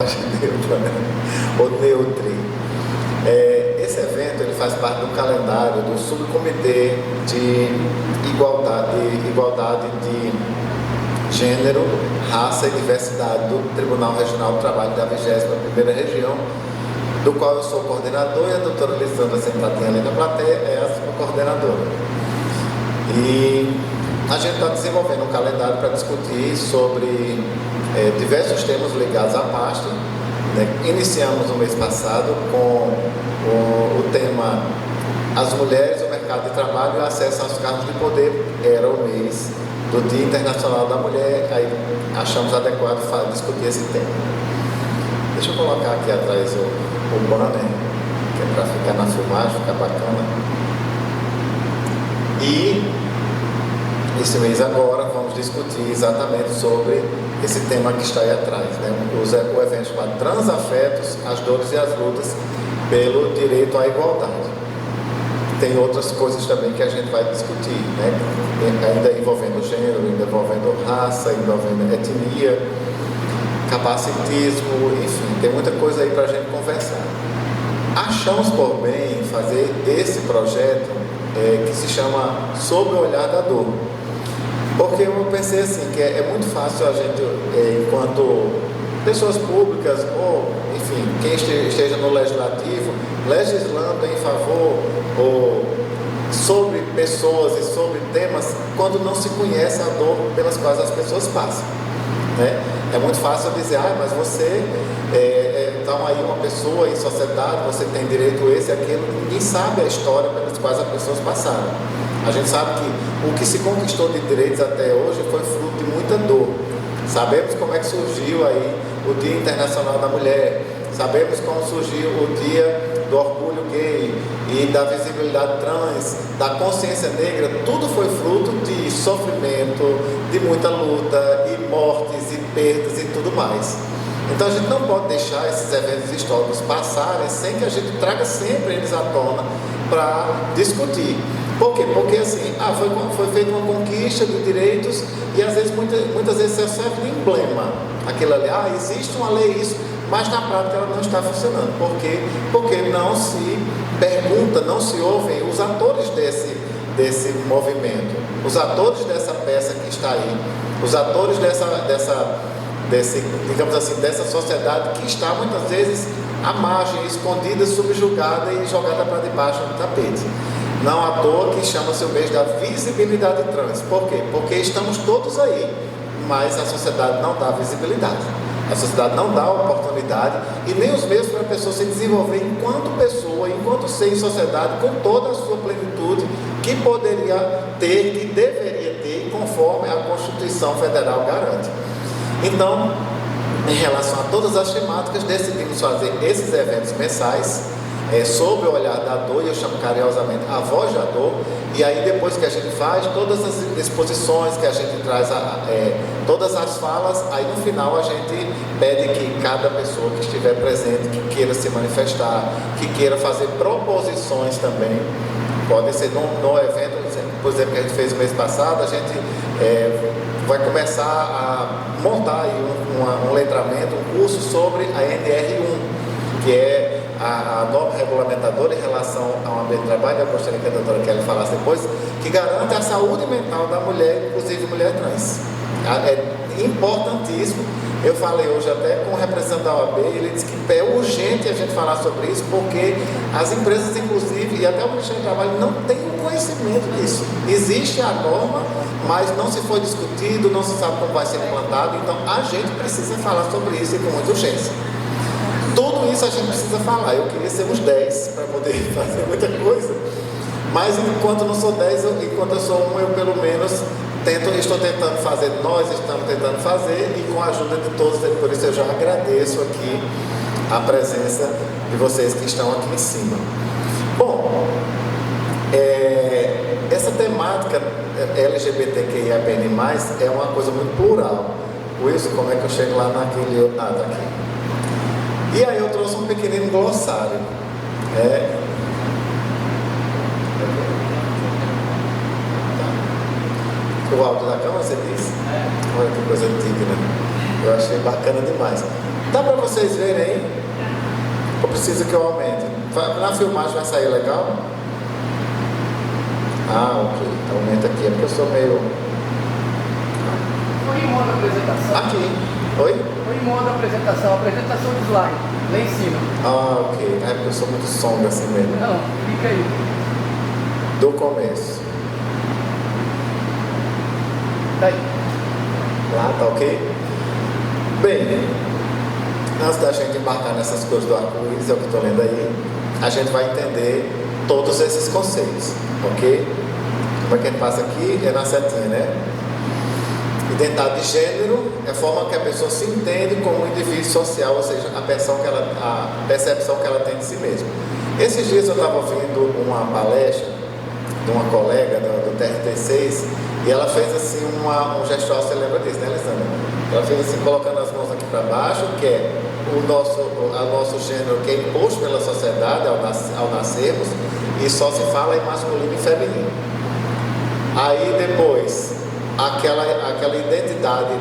neutra, né? O Neutri. Esse evento ele faz parte do calendário do Subcomitê de Igualdade de Gênero, Raça e Diversidade do Tribunal Regional do Trabalho da 21ª Região, do qual eu sou coordenador, e a doutora Lisandra sentadinha ali na plateia é a sua coordenadora. E a gente está desenvolvendo um calendário para discutir sobre diversos temas ligados à pasta. Iniciamos no mês passado com o tema As Mulheres, o Mercado de Trabalho e o Acesso aos Cargos de Poder. Era o mês do Dia Internacional da Mulher, aí achamos adequado discutir esse tema. Deixa eu colocar aqui atrás o banner, que é para ficar na filmagem, ficar bacana. E esse mês agora vamos discutir exatamente sobre esse tema que está aí atrás, né? O evento chamado Transafetos, as dores e as lutas pelo direito à igualdade. Tem outras coisas também que a gente vai discutir, né? Ainda envolvendo gênero, ainda envolvendo raça, envolvendo etnia, capacitismo, enfim, tem muita coisa aí para a gente conversar. Achamos por bem fazer esse projeto que se chama Sob o Olhar da Dor. Porque eu pensei assim, que é muito fácil a gente, enquanto pessoas públicas, ou enfim, quem esteja no legislativo, legislando em favor ou sobre pessoas e sobre temas, quando não se conhece a dor pelas quais as pessoas passam, né? É muito fácil dizer, mas você então aí uma pessoa em sociedade, você tem direito esse e aquilo, ninguém sabe a história pelas quais as pessoas passaram. A gente sabe que o que se conquistou de direitos até hoje foi fruto de muita dor. Sabemos como é que surgiu aí o Dia Internacional da Mulher, sabemos como surgiu o Dia do Orgulho Gay e da visibilidade trans, da consciência negra. Tudo foi fruto de sofrimento, de muita luta e mortes e perdas e tudo mais. Então a gente não pode deixar esses eventos históricos passarem sem que a gente traga sempre eles à tona para discutir. Por quê? Porque assim, foi feita uma conquista de direitos e às vezes, muitas vezes serve de emblema. Aquilo ali, existe uma lei isso, mas na prática ela não está funcionando. Por quê? Porque não se pergunta, não se ouvem os atores desse movimento, os atores dessa peça que está aí, os atores digamos assim, dessa sociedade que está muitas vezes à margem, escondida, subjugada e jogada para debaixo do tapete. Não à toa que chama-se o mês da visibilidade trans. Por quê? Porque estamos todos aí, mas a sociedade não dá visibilidade. A sociedade não dá oportunidade e nem os meios para a pessoa se desenvolver enquanto pessoa, enquanto ser em sociedade, com toda a sua plenitude que poderia ter, que deveria ter, conforme a Constituição Federal garante. Então, em relação a todas as temáticas, decidimos fazer esses eventos mensais, sob o olhar da dor, e eu chamo carinhosamente a voz da dor. E aí depois que a gente faz todas as exposições, que a gente traz todas as falas, aí no final a gente pede que cada pessoa que estiver presente, que queira se manifestar, que queira fazer proposições também, podem ser no evento, por exemplo, que a gente fez no mês passado, a gente vai começar a montar aí um letramento, um curso sobre a NR1, que é a norma regulamentadora em relação ao ambiente de trabalho. Eu gostaria que a doutora Kelly falasse depois, que garante a saúde mental da mulher, inclusive mulher trans. É importantíssimo. Eu falei hoje até com o representante da OAB, ele disse que é urgente a gente falar sobre isso, porque as empresas, inclusive, e até o Ministério do Trabalho, não têm o conhecimento disso. Existe a norma, mas não se foi discutido, não se sabe como vai ser implantado, então a gente precisa falar sobre isso e com muita urgência. Tudo isso a gente precisa falar. Eu queria ser uns 10 para poder fazer muita coisa, mas enquanto não sou 10, enquanto eu sou um, eu pelo menos estou tentando fazer, nós estamos tentando fazer, e com a ajuda de todos, por isso eu já agradeço aqui a presença de vocês que estão aqui em cima. Bom, essa temática LGBTQIAPN+, é uma coisa muito plural. Wilson, como é que eu chego lá naquele... tá aqui. E aí eu trouxe um pequenino glossário. O áudio da câmera, você disse? Olha que coisa digna. Eu achei bacana demais. Dá para vocês verem aí? Ou precisa que eu aumente? Na filmagem vai sair legal? Ah, ok. Aumenta aqui, é porque eu sou meio... Foi em modo apresentação. Aqui. Oi? Foi em modo apresentação de slide, lá em cima. Ah, ok. É porque eu sou muito sombra assim mesmo. Não, fica aí. Do começo. Tá aí. Lá, tá ok? Bem, antes da gente embarcar nessas coisas do arco-íris, é o que estou lendo aí, a gente vai entender todos esses conceitos, ok? Como é que a gente passa aqui? É na setinha, né? Identidade de gênero é a forma que a pessoa se entende como um indivíduo social, ou seja, a percepção que ela tem de si mesma. Esses dias eu estava ouvindo uma palestra de uma colega do TRT6 e ela fez assim um gestual, você lembra disso, né, Alessandra? Ela fez assim, colocando as mãos aqui para baixo, que é o nosso gênero que é imposto pela sociedade ao nascermos, e só se fala em masculino e feminino. Aí depois, aquela identidade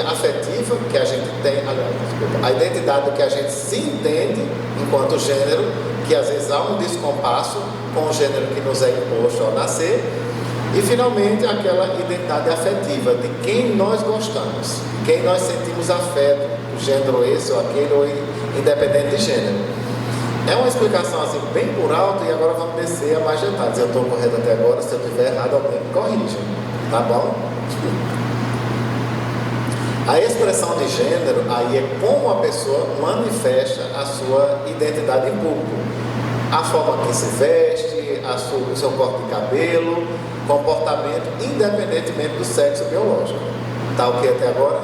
afetiva que a gente tem, a identidade do que a gente se entende enquanto gênero, que às vezes há um descompasso com o gênero que nos é imposto ao nascer. E finalmente aquela identidade afetiva de quem nós gostamos, quem nós sentimos afeto, gênero esse ou aquele, ou independente de gênero. É uma explicação assim bem por alto, e agora vamos descer a mais detalhes. Eu estou correto até agora, se eu estiver errado, alguém me corrija, tá bom? A expressão de gênero aí é como a pessoa manifesta a sua identidade em público, a forma que se veste, o seu corte de cabelo, comportamento, independentemente do sexo biológico. Tá ok até agora?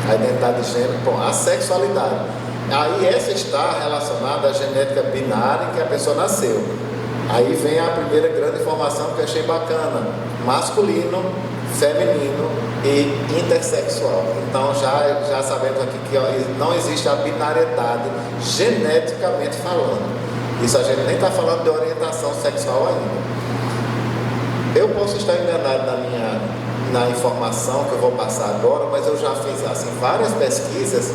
A identidade de gênero, bom, a sexualidade. Aí essa está relacionada à genética binária em que a pessoa nasceu. Aí vem a primeira grande informação que eu achei bacana: masculino, feminino e intersexual. Então já sabemos aqui que não existe a binariedade geneticamente falando. Isso a gente nem está falando de orientação sexual ainda. Eu posso estar enganado na informação que eu vou passar agora, mas eu já fiz assim, várias pesquisas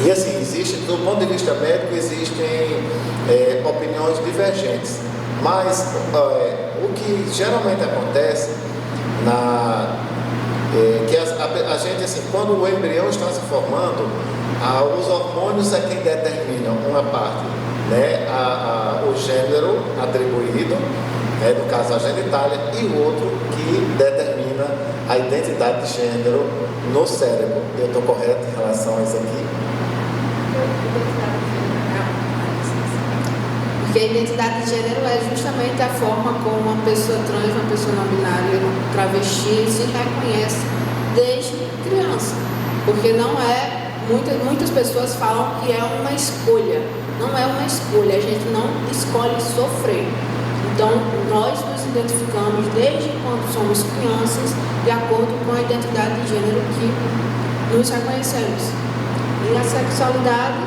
e assim, existe, do ponto de vista médico, existem opiniões divergentes, mas o que geralmente acontece que a gente, assim, quando o embrião está se formando, os hormônios é quem determinam uma parte, né, o gênero atribuído, no caso a genitália, e o outro que determina a identidade de gênero no cérebro. Eu estou correto em relação a isso aqui? Porque a identidade de gênero é justamente a forma como uma pessoa trans, uma pessoa não binária, um travesti se reconhece desde criança. Porque não é, muitas pessoas falam que é uma escolha. Não é uma escolha, a gente não escolhe sofrer. Então, nós nos identificamos desde quando somos crianças de acordo com a identidade de gênero que nos reconhecemos. E a sexualidade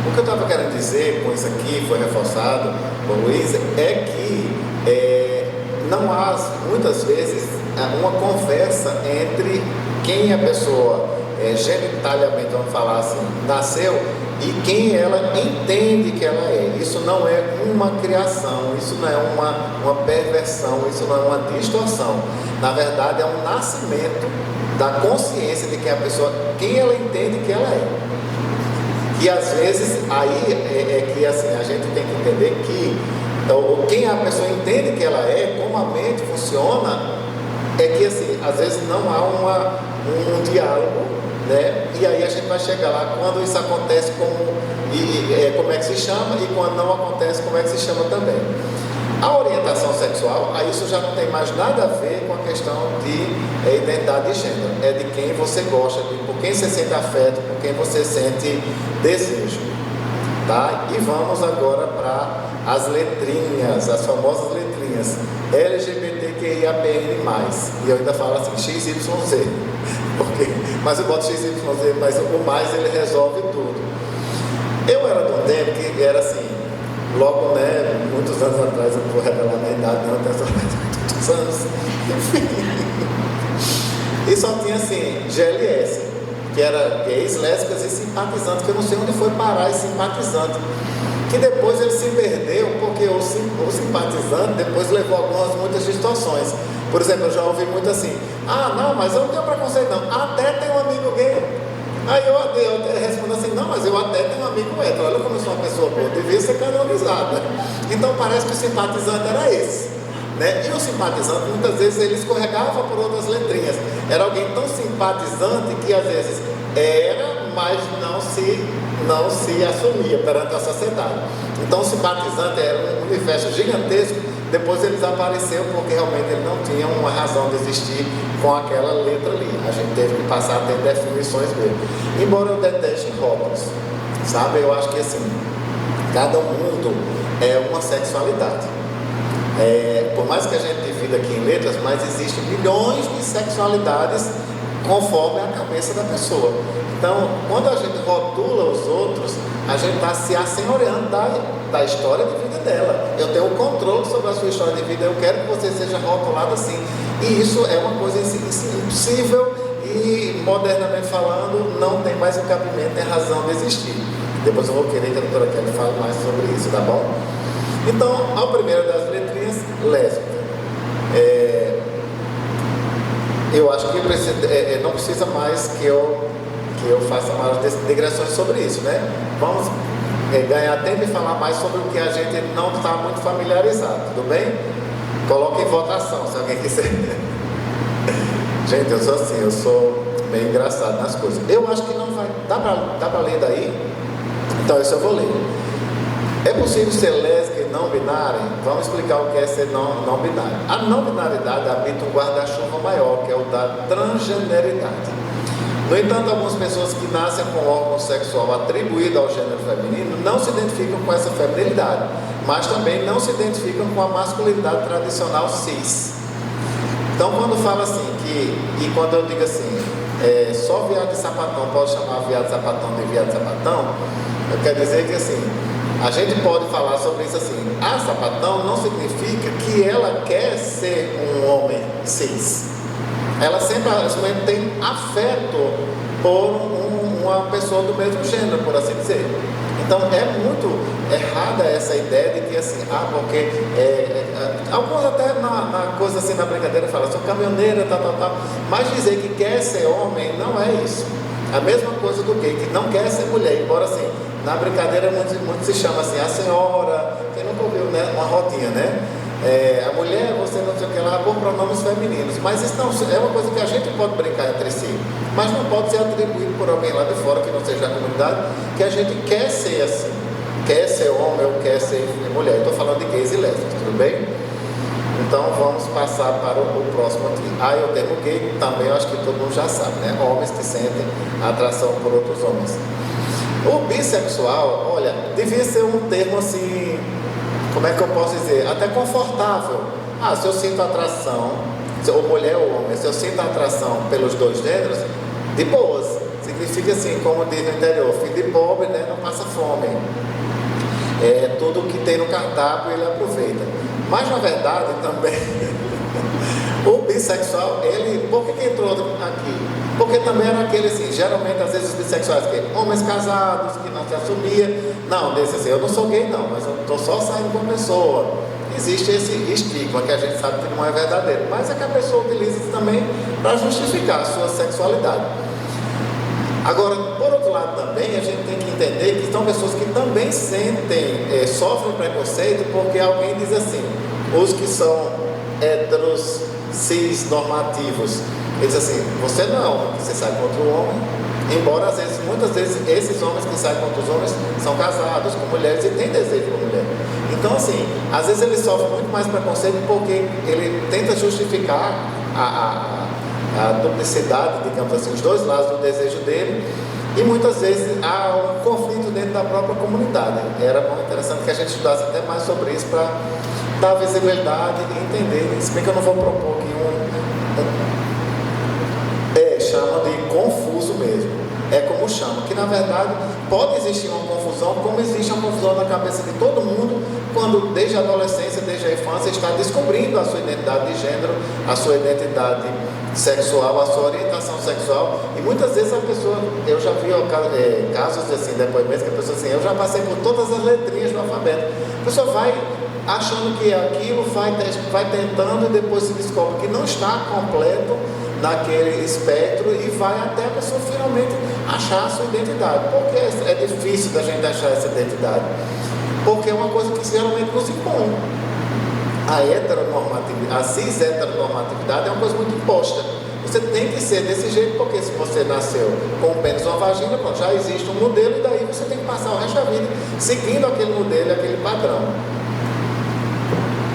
O que eu estava querendo dizer com isso aqui, foi reforçado por Luísa, é que não há, muitas vezes, uma conversa entre quem a pessoa genitaliamente, vamos falar assim, nasceu e quem ela entende que ela é. Isso não é uma criação, isso não é uma perversão, isso não é uma distorção. Na verdade, é um nascimento da consciência de quem ela entende que ela é. E às vezes aí que assim, a gente tem que entender que quem a pessoa entende que ela é, como a mente funciona, é que assim, às vezes não há um diálogo, né? E aí a gente vai chegar lá quando isso acontece, como é que se chama, e quando não acontece, como é que se chama também. A orientação sexual, aí isso já não tem mais nada a ver com a questão de identidade de gênero. É de quem você gosta, por quem você sente afeto, por quem você sente desejo. Tá? E vamos agora para as letrinhas, as famosas letrinhas. LGBTQIAPN+. E eu ainda falo assim, XYZ. Mas eu boto XYZ, mas o mais ele resolve tudo. Eu era de um tempo que era assim, logo, né, muitos anos atrás, eu não vou revelar minha idade, não, anos. Enfim. E só tinha assim, GLS, que era gays, lésbicas e simpatizantes, que eu não sei onde foi parar esse simpatizante. Que depois ele se perdeu, porque o simpatizante depois levou muitas distorções. Por exemplo, eu já ouvi muito assim, não, mas eu não tenho preconceito não, até tem um amigo gay. Aí eu respondo assim, não, mas eu até tenho um amigo hétero, olha como eu sou uma pessoa boa, devia ser canonizada. Então parece que o simpatizante era esse, né? E o simpatizante, muitas vezes, ele escorregava por outras letrinhas. Era alguém tão simpatizante que às vezes era, mas não se assumia perante a sociedade. Então o simpatizante era um universo gigantesco. Depois ele desapareceu porque realmente ele não tinha uma razão de existir com aquela letra ali. A gente teve que passar a ter definições dele. Embora eu deteste rótulos, sabe? Eu acho que assim, cada mundo é uma sexualidade. Por mais que a gente divida aqui em letras, mas existem milhões de sexualidades conforme a cabeça da pessoa. Então, quando a gente rotula os outros, a gente está se assenhoreando da história de vida dela. Eu tenho o controle sobre a sua história de vida, eu quero que você seja rotulado assim. E isso é uma coisa impossível e, modernamente falando, não tem mais o cabimento nem razão de existir. Depois eu vou querer que a doutora Kelly fale mais sobre isso, tá bom? Então, a primeira das letrinhas, lésbica. Eu acho que não precisa mais que eu faça mais digressões sobre isso, né? Vamos ganhar tempo e falar mais sobre o que a gente não está muito familiarizado, tudo bem? Coloque em votação, se alguém quiser. Gente, eu sou assim, eu sou meio engraçado nas coisas. Eu acho que não vai... Dá para ler daí? Então, isso eu vou ler. É possível ser lésbica e não binária? Vamos explicar o que é ser não binário. A não binaridade habita um guarda-chuva maior, que é o da transgeneridade. No entanto, algumas pessoas que nascem com órgão sexual atribuído ao gênero feminino não se identificam com essa feminilidade, mas também não se identificam com a masculinidade tradicional cis. Então, quando fala assim, e quando eu digo assim, só viado de sapatão pode chamar viado de sapatão de viado de sapatão, eu quero dizer que assim, a gente pode falar sobre isso assim, a sapatão não significa que ela quer ser um homem cis. Ela sempre tem afeto por uma pessoa do mesmo gênero, por assim dizer. Então é muito errada essa ideia de que assim, porque alguns até na coisa assim, na brincadeira falam, sou caminhoneira, tal, mas dizer que quer ser homem não é isso. A mesma coisa do que não quer ser mulher, embora assim, na brincadeira muito se chama assim, a senhora, quem nunca ouviu, né? Uma rodinha, né? A mulher, você não sei o que lá, por pronomes femininos, mas isso não é uma coisa que a gente pode brincar entre si, mas não pode ser atribuído por alguém lá de fora que não seja a comunidade, que a gente quer ser assim, quer ser homem ou quer ser mulher. Estou falando de gays e lésbicas, tudo bem? Então vamos passar para o próximo aqui. O termo gay também eu acho que todo mundo já sabe, né? Homens que sentem atração por outros homens. O bissexual, olha, devia ser um termo assim, como é que eu posso dizer? Até confortável. Se eu sinto atração, ou mulher ou homem, se eu sinto atração pelos dois gêneros, de boas. Significa assim, como diz no interior, filho de pobre, né, não passa fome. Tudo que tem no cardápio ele aproveita. Mas na verdade também, o bissexual, por que entrou aqui? Porque também era aquele assim, geralmente às vezes os bissexuais, homens casados, que não se assumia. Não, desse assim, eu não sou gay não, mas eu estou só saindo com a pessoa. Existe esse estigma que a gente sabe que não é verdadeiro, mas é que a pessoa utiliza isso também para justificar a sua sexualidade. Agora, por outro lado também, a gente tem que entender que são pessoas que também sofrem preconceito, porque alguém diz assim, os que são héteros, cis, normativos, eles dizem assim, você não é homem, você sai contra o homem, embora muitas vezes esses homens que saem contra os homens são casados com mulheres e têm desejo por mulher. Então assim, às vezes ele sofre muito mais preconceito porque ele tenta justificar a duplicidade, digamos assim, os dois lados do desejo dele, e muitas vezes há um conflito dentro da própria comunidade. Era muito interessante que a gente estudasse até mais sobre isso para dar visibilidade e entender. Se bem que eu não vou propor aqui chama de confuso mesmo. é como chama, que na verdade pode existir uma confusão, como existe uma confusão na cabeça de todo mundo, quando desde a adolescência, desde a infância, está descobrindo a sua identidade de gênero, a sua identidade sexual, a sua orientação sexual, e muitas vezes a pessoa, eu já vi casos assim, depoimentos que a pessoa assim, eu já passei por todas as letrinhas do alfabeto, a pessoa vai achando que é aquilo, vai tentando e depois se descobre que não está completo naquele espectro e vai até a pessoa finalmente achar a sua identidade. Por que é difícil da gente achar essa identidade? Porque é uma coisa que geralmente nos impõe. A cis-heteronormatividade é uma coisa muito imposta. Você tem que ser desse jeito, porque se você nasceu com um pênis ou uma vagina, pronto, já existe um modelo e daí você tem que passar o resto da vida seguindo aquele modelo, aquele padrão.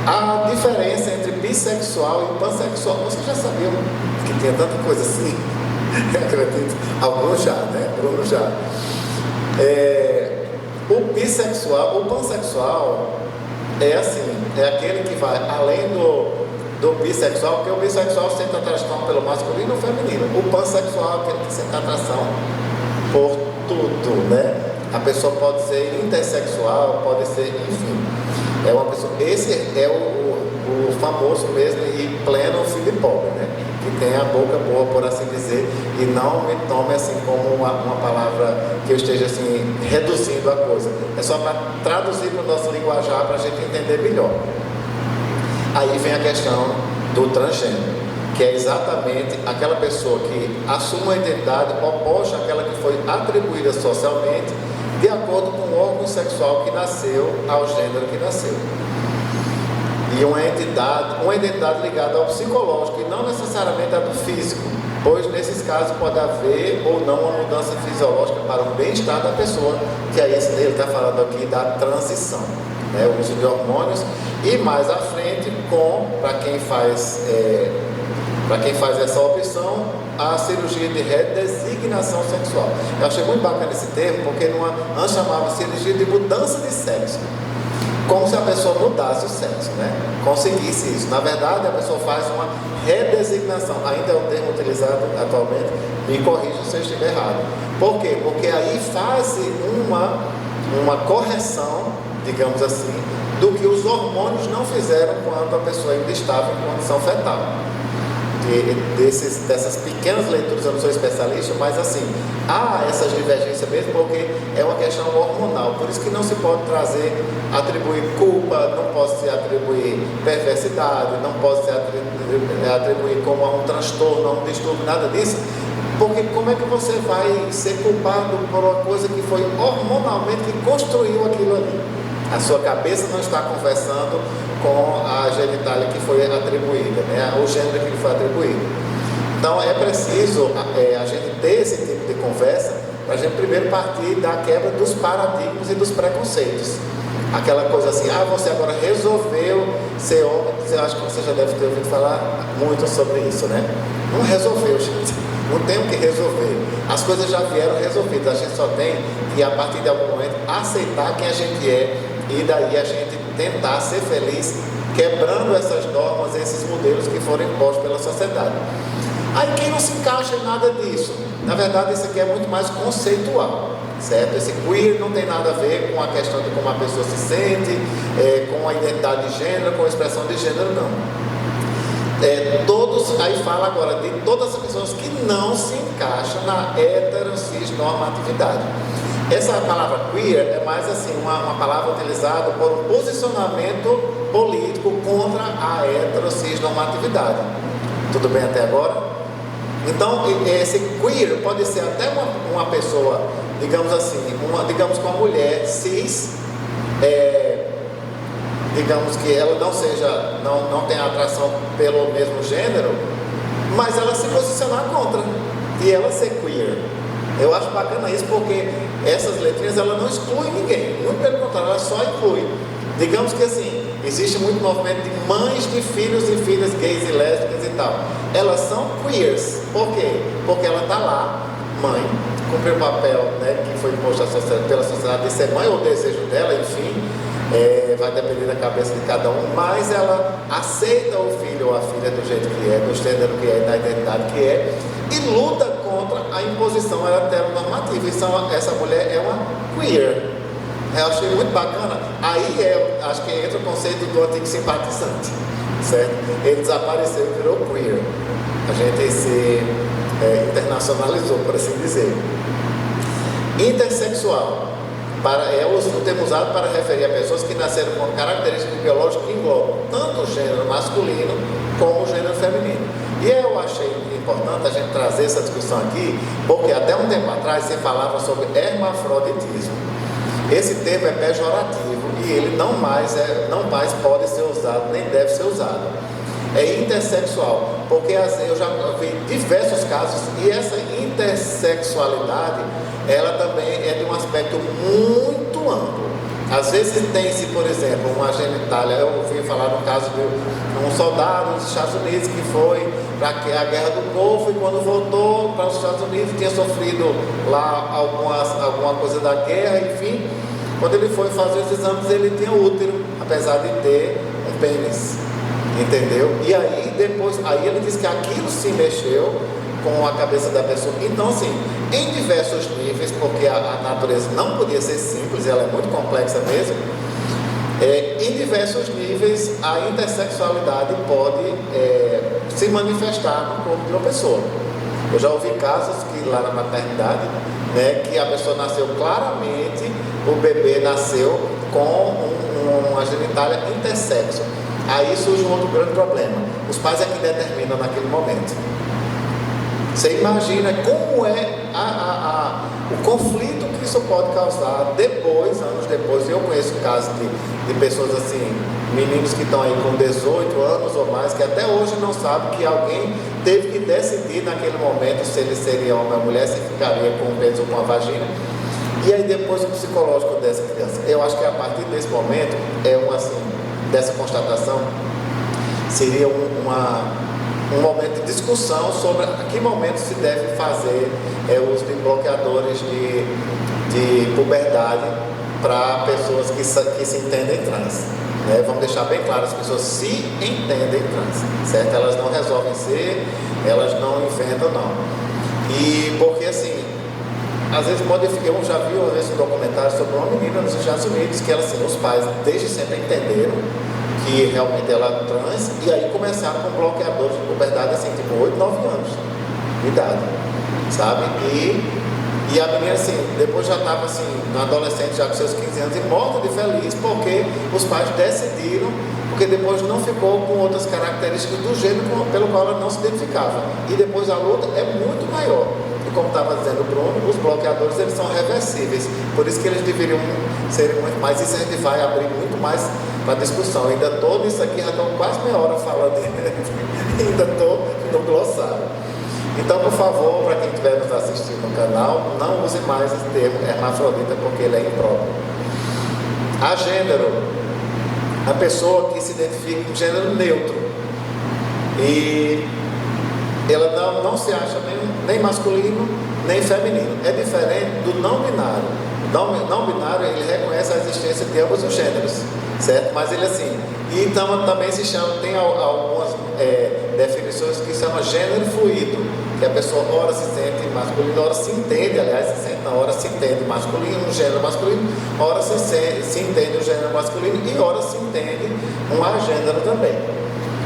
A diferença entre bissexual e pansexual, vocês já sabiam que tinha tanta coisa assim? Acredito, alguns já, né? Bruno já. O bissexual, o pansexual é assim, é aquele que vai além do bissexual, porque o bissexual sente atração pelo masculino ou feminino. O pansexual é aquele que sente atração por tudo, né? A pessoa pode ser intersexual, pode ser, enfim. É uma pessoa, esse é o famoso mesmo e pleno filho pobre, né? Que tem a boca boa, por assim dizer, e não me tome assim como uma palavra que eu esteja assim reduzindo a coisa. É só para traduzir para o nosso linguajar, para a gente entender melhor. Aí vem a questão do transgênero, que é exatamente aquela pessoa que assume uma identidade oposta àquela que foi atribuída socialmente, de acordo com o órgão sexual que nasceu, ao gênero que nasceu. E uma identidade ligada ao psicológico e não necessariamente a do físico, pois nesses casos pode haver ou não uma mudança fisiológica para o bem-estar da pessoa, que é esse ele está falando aqui da transição, né? O uso de hormônios, e mais à frente para quem faz essa opção, a cirurgia de redesignação sexual. Eu achei muito bacana esse termo, porque antes chamava cirurgia de mudança de sexo, como se a pessoa mudasse o sexo, né? Conseguisse isso. Na verdade, a pessoa faz uma redesignação, ainda é um termo utilizado atualmente, me corrija se eu estiver errado. Por quê? Porque aí faz uma correção, digamos assim, do que os hormônios não fizeram quando a pessoa ainda estava em condição fetal. Dessas pequenas leituras, eu não sou especialista, mas assim, há essas divergências mesmo, porque é uma questão hormonal, por isso que não se pode atribuir culpa, não pode se atribuir perversidade, não pode se atribuir como a um transtorno, a um distúrbio, nada disso, porque como é que você vai ser culpado por uma coisa que foi hormonalmente que construiu aquilo ali? A sua cabeça não está conversando com a genitália que foi atribuída, né? O gênero que lhe foi atribuído. Então é preciso a gente ter esse tipo de conversa para a gente primeiro partir da quebra dos paradigmas e dos preconceitos. Aquela coisa assim, você agora resolveu ser homem, eu acho que você já deve ter ouvido falar muito sobre isso, né? Não resolveu, gente. Não tem o que resolver. As coisas já vieram resolvidas. A gente só tem que, a partir de algum momento, aceitar quem a gente é e daí a gente tentar ser feliz quebrando essas normas, esses modelos que foram impostos pela sociedade. Aí quem não se encaixa em nada disso? Na verdade, isso aqui é muito mais conceitual, certo? Esse queer não tem nada a ver com a questão de como a pessoa se sente, com a identidade de gênero, com a expressão de gênero, não. Aí fala agora de todas as pessoas que não se encaixam na heterocisnormatividade. Essa palavra queer é mais assim, uma palavra utilizada por um posicionamento político contra a heterocisnormatividade. Tudo bem até agora? Então, esse queer pode ser até uma pessoa, digamos assim, digamos que uma mulher cis, digamos que ela não tem atração pelo mesmo gênero, mas ela se posicionar contra e ela ser queer. Eu acho bacana isso porque essas letrinhas ela não excluem ninguém, muito pelo contrário, ela só inclui. Digamos que assim, existe muito movimento de mães de filhos e filhas gays e lésbicas e tal. Elas são queers. Por quê? Porque ela está lá, mãe, cumpre o papel, né, que foi imposto pela sociedade de ser mãe ou o desejo dela, enfim, vai depender da cabeça de cada um, mas ela aceita o filho ou a filha do jeito que é, do gênero que é, da identidade que é, e luta contra a imposição era heteronormativa. Essa mulher é uma queer. Eu achei muito bacana. Aí acho que entra o conceito do antigo simpatizante, certo? Ele desapareceu e virou queer. A gente se internacionalizou, por assim dizer. Intersexual é o termo usado para referir a pessoas que nasceram com características biológicas que englobam tanto o gênero masculino como o gênero feminino. E eu achei importante a gente trazer essa discussão aqui, porque até um tempo atrás se falava sobre hermafroditismo. Esse termo é pejorativo e ele não mais pode ser usado, nem deve ser usado. É intersexual, porque eu já vi diversos casos e essa intersexualidade, ela também é de um aspecto muito amplo. Às vezes tem-se, por exemplo, uma genitália. Eu ouvi falar no caso de um soldado dos Estados Unidos que foi para a Guerra do Golfo e quando voltou para os Estados Unidos tinha sofrido lá alguma coisa da guerra, enfim. Quando ele foi fazer os exames, ele tinha útero, apesar de ter um pênis, entendeu? E aí ele disse que aquilo se mexeu com a cabeça da pessoa. Então, assim, em diversos níveis, porque a natureza não podia ser simples, ela é muito complexa mesmo, em diversos níveis a intersexualidade pode se manifestar no corpo de uma pessoa. Eu já ouvi casos que lá na maternidade, né, que a pessoa nasceu claramente, o bebê nasceu com uma genitália intersexo. Aí surge um outro grande problema. Os pais é que determinam naquele momento. Você imagina como é o conflito que isso pode causar depois, anos depois. Eu conheço casos de pessoas assim, meninos que estão aí com 18 anos ou mais, que até hoje não sabem que alguém teve que decidir naquele momento se ele seria homem ou mulher, se ficaria com o pênis ou com a vagina. E aí depois o psicológico dessa criança. Eu acho que a partir desse momento, dessa constatação, seria um momento de discussão sobre a que momento se deve fazer o uso de bloqueadores de puberdade para pessoas que se entendem trans. Né? Vamos deixar bem claro, as pessoas se entendem trans, certo? Elas não resolvem ser, elas não inventam, não. E porque assim, às vezes eu já vi uma vez um documentário sobre uma menina nos Estados Unidos que os pais desde sempre entenderam que realmente ela é trans, e aí começaram com bloqueadores de puberdade assim, tipo 8, 9 anos de idade, sabe? E a menina assim, depois já estava assim, na adolescente, já com seus 15 anos, e morta de feliz, porque os pais decidiram, porque depois não ficou com outras características do gênero pelo qual ela não se identificava. E depois a luta é muito maior. E como estava dizendo o Bruno, os bloqueadores eles são reversíveis, por isso que eles deveriam ser muito mais, isso a gente vai abrir muito mais para discussão. Ainda estou nisso aqui, já estou quase meia hora falando, ainda estou no glossário. Então, por favor, para quem estiver nos assistindo no canal, não use mais esse termo hermafrodita, porque ele é impróprio. A gênero, a pessoa que se identifica com gênero neutro, e ela não se acha nem masculino, nem feminino. É diferente do não binário. O não binário, ele reconhece a existência de ambos os gêneros, certo? Mas ele assim, e então também se chama, tem algumas definições que se chama gênero fluido, que a pessoa ora se sente masculino, ora se entende, aliás, ora se entende masculino, um gênero masculino, ora se entende o gênero masculino e ora se entende um agênero também,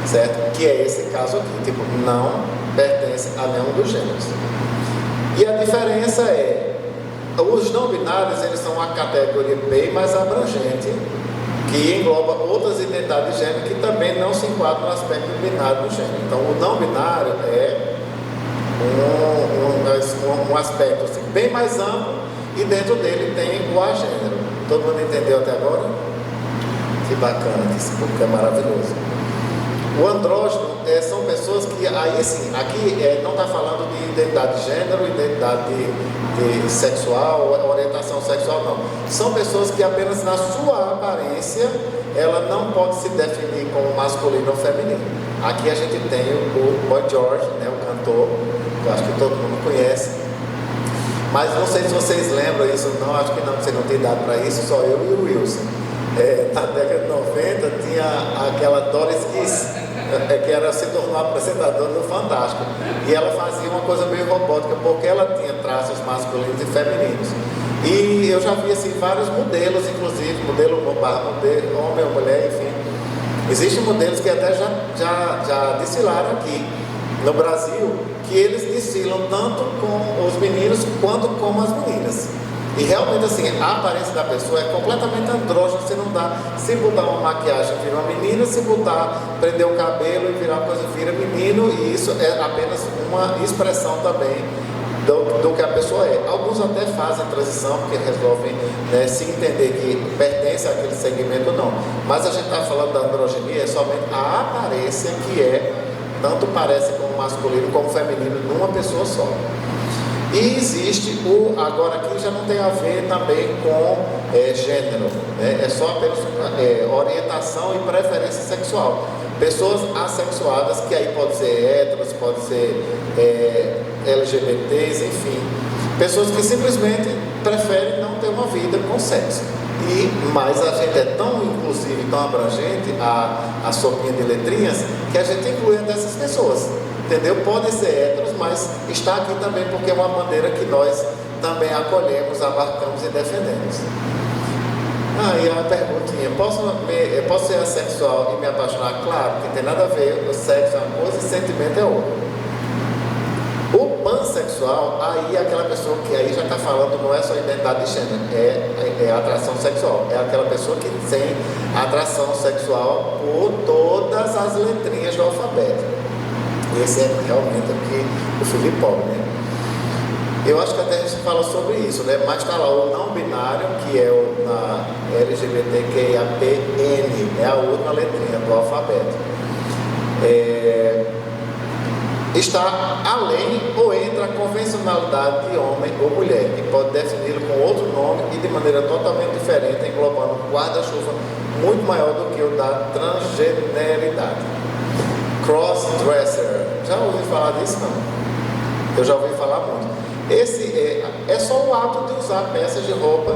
certo? Que é esse caso aqui, tipo, não pertence a nenhum dos gêneros. E a diferença os não binários, eles são uma categoria bem mais abrangente, que engloba outras identidades de gênero que também não se enquadram no aspecto binário do gênero. Então, o não binário é um aspecto assim, bem mais amplo, e dentro dele tem o agênero. Todo mundo entendeu até agora? Que bacana, que esse público é maravilhoso. O andrógeno são pessoas que, aí sim, aqui não está falando de identidade de gênero, identidade de sexual, orientação sexual, não. São pessoas que apenas na sua aparência, ela não pode se definir como masculino ou feminino. Aqui a gente tem o Boy George, né, o cantor, que eu acho que todo mundo conhece. Mas não sei se vocês lembram isso, não, acho que não, você não tem idade para isso, só eu e o Wilson. Na década de 90 tinha aquela Doris Kiss, que era se tornou apresentadora do Fantástico. E ela fazia uma coisa meio robótica, porque ela tinha traços masculinos e femininos. E eu já vi assim, vários modelos, inclusive, modelo homem ou mulher, enfim. Existem modelos que até já desfilaram aqui no Brasil, que eles desfilam tanto com os meninos quanto com as meninas. E realmente assim, a aparência da pessoa é completamente andrógena, você não dá, se botar uma maquiagem vira uma menina, se botar, prender o cabelo e virar uma coisa vira menino, e isso é apenas uma expressão também do que a pessoa é. Alguns até fazem transição, porque resolvem, né, se entender que pertence àquele segmento ou não. Mas a gente está falando da androgenia, é somente a aparência que é, tanto parece como masculino como feminino, numa pessoa só. E existe agora aqui já não tem a ver também com gênero, né? É só apenas orientação e preferência sexual. Pessoas assexuadas, que aí pode ser héteros, pode ser LGBTs, enfim. Pessoas que simplesmente preferem não ter uma vida com sexo. Mas a gente é tão inclusivo e tão abrangente, a sopinha de letrinhas, que a gente inclui dessas pessoas. Entendeu? Podem ser héteros, mas está aqui também porque é uma bandeira que nós também acolhemos, abarcamos e defendemos. E a perguntinha, posso ser assexual e me apaixonar? Claro, que tem nada a ver, o sexo é uma coisa e o sentimento é outra. O pansexual, aí é aquela pessoa que aí já está falando, não é só identidade de gênero, é atração sexual. É aquela pessoa que tem atração sexual por todas as letrinhas do alfabeto. Esse é realmente o que o Filipão, né? Eu acho que até a gente fala sobre isso, né? Mas está lá o não binário, que é na LGBTQIAPN, é a última letrinha do alfabeto. Está além ou entre a convencionalidade de homem ou mulher, e pode defini-lo com outro nome e de maneira totalmente diferente, englobando um guarda-chuva muito maior do que o da transgeneridade. Crossdresser, já ouvi falar disso? Não. Eu já ouvi falar muito. Esse é só o ato de usar peças de roupa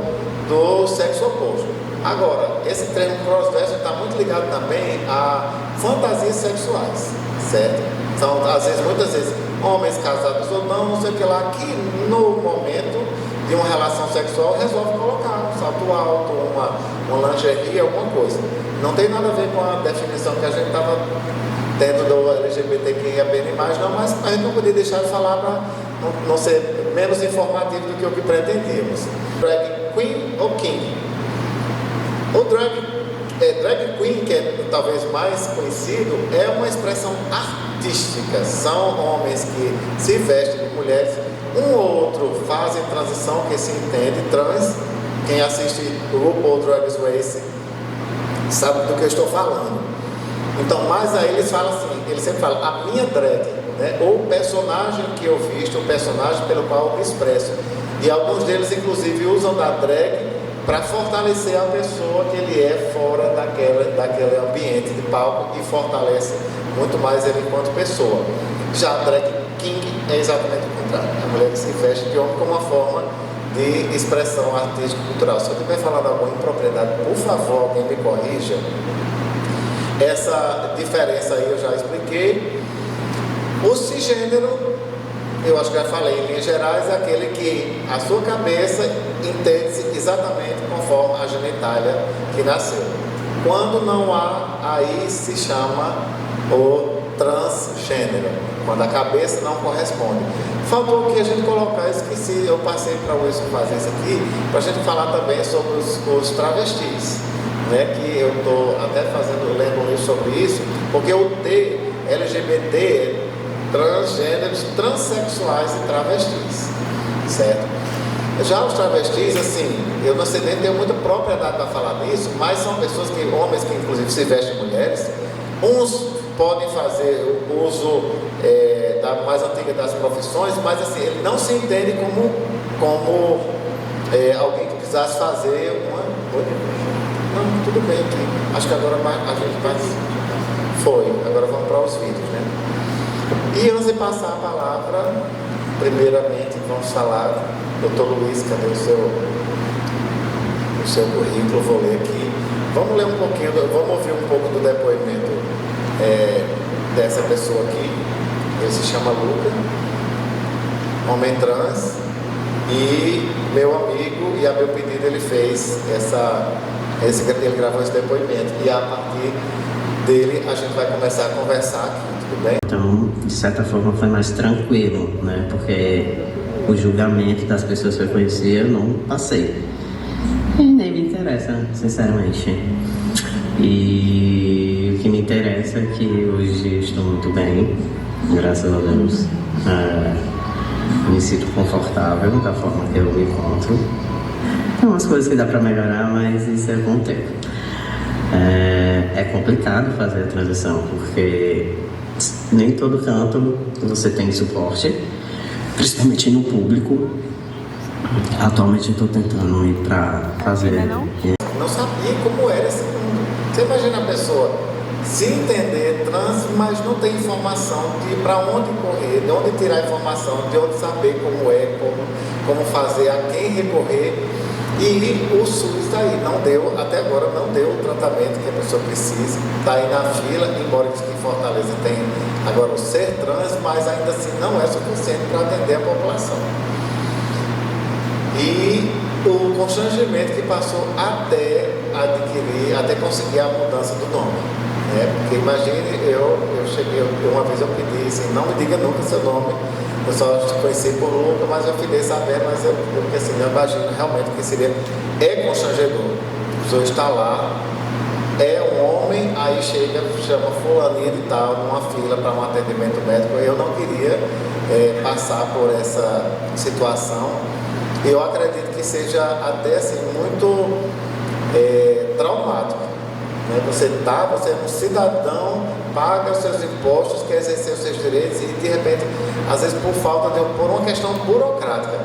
do sexo oposto. Agora, esse termo crossdresser está muito ligado também a fantasias sexuais, certo? Então, muitas vezes, homens casados ou não sei o que lá, que no momento de uma relação sexual resolve colocar um salto alto, uma lingerie, alguma coisa. Não tem nada a ver com a definição que a gente estava tendo do LGBTQIA+, não, mas a gente não podia deixar de falar para não ser menos informativo do que o que pretendíamos. Drag Queen ou King? O drag Queen, que é talvez mais conhecido, é uma expressão artística. São homens que se vestem de mulheres, um ou outro fazem transição, que se entende, trans. Quem assiste o RuPaul Drag Race sabe do que eu estou falando. Então, mas aí eles falam assim, eles sempre falam, a minha drag, né? Ou o personagem que eu visto, o personagem pelo qual eu me expresso. E alguns deles, inclusive, usam da drag para fortalecer a pessoa que ele é fora daquele ambiente de palco e fortalece muito mais ele enquanto pessoa. Já a drag king é exatamente o contrário. A mulher que se veste de homem como uma forma de expressão artística e cultural. Se eu estiver falando alguma impropriedade, por favor, alguém me corrija. Essa diferença aí eu já expliquei. O cisgênero, eu acho que já falei em linhas gerais, é aquele que a sua cabeça entende-se exatamente conforme a genitália que nasceu. Quando não há, aí se chama o transgênero, quando a cabeça não corresponde. Faltou que a gente colocar, esqueci, eu passei para o Wilson fazer isso aqui, para a gente falar também sobre os travestis. Né, que eu estou até lendo um livro sobre isso, porque o T, LGBT, é transgêneros, transexuais e travestis, certo? Já os travestis, assim, eu não sei nem tenho muita propriedade para falar disso, mas são pessoas homens que inclusive se vestem mulheres, uns podem fazer o uso da mais antiga das profissões, mas assim, ele não se entende como alguém que precisasse fazer uma... Não, tudo bem aqui. Acho que agora a gente vai... Agora vamos para os vídeos, né? E antes de passar a palavra, primeiramente vamos falar, doutor Luiz, cadê o seu currículo? Vou ler aqui. Vamos ler um pouquinho, vamos ouvir um pouco do depoimento dessa pessoa aqui. Ele se chama Luca, homem trans, e meu amigo, e a meu pedido ele fez ele gravou esse depoimento, e a partir dele a gente vai começar a conversar aqui, tudo bem? Então, de certa forma foi mais tranquilo, né? Porque o julgamento das pessoas que eu conhecia eu não passei. E nem me interessa, sinceramente. E o que me interessa é que hoje estou muito bem, graças a Deus. Me sinto confortável da forma que eu me encontro. Tem umas coisas que dá para melhorar, mas isso é com o tempo. É complicado fazer a transição, porque nem todo canto você tem suporte, principalmente no público. Atualmente eu estou tentando ir para fazer. Não sabia como era esse mundo. Você imagina a pessoa se entender trans, mas não tem informação de para onde correr, de onde tirar informação, de onde saber como é, como fazer, a quem recorrer. E o SUS está aí, não deu, até agora não deu o tratamento que a pessoa precisa, está aí na fila, embora diz que em Fortaleza tem agora o ser trans, mas ainda assim não é suficiente para atender a população. E o constrangimento que passou até adquirir, até conseguir a mudança do nome. Porque imagine, eu cheguei, uma vez eu pedi assim, não me diga nunca seu nome, eu só te conheci por Luca, mas eu fiquei sabendo, mas eu assim, eu imagino realmente que seria, constrangedor. A pessoa está lá, é um homem, aí chega, chama fulaninha de tal, numa fila para um atendimento médico. Eu não queria passar por essa situação. Eu acredito que seja até assim, muito traumático. Você é um cidadão, paga os seus impostos, quer exercer os seus direitos e de repente, às vezes por uma questão burocrática.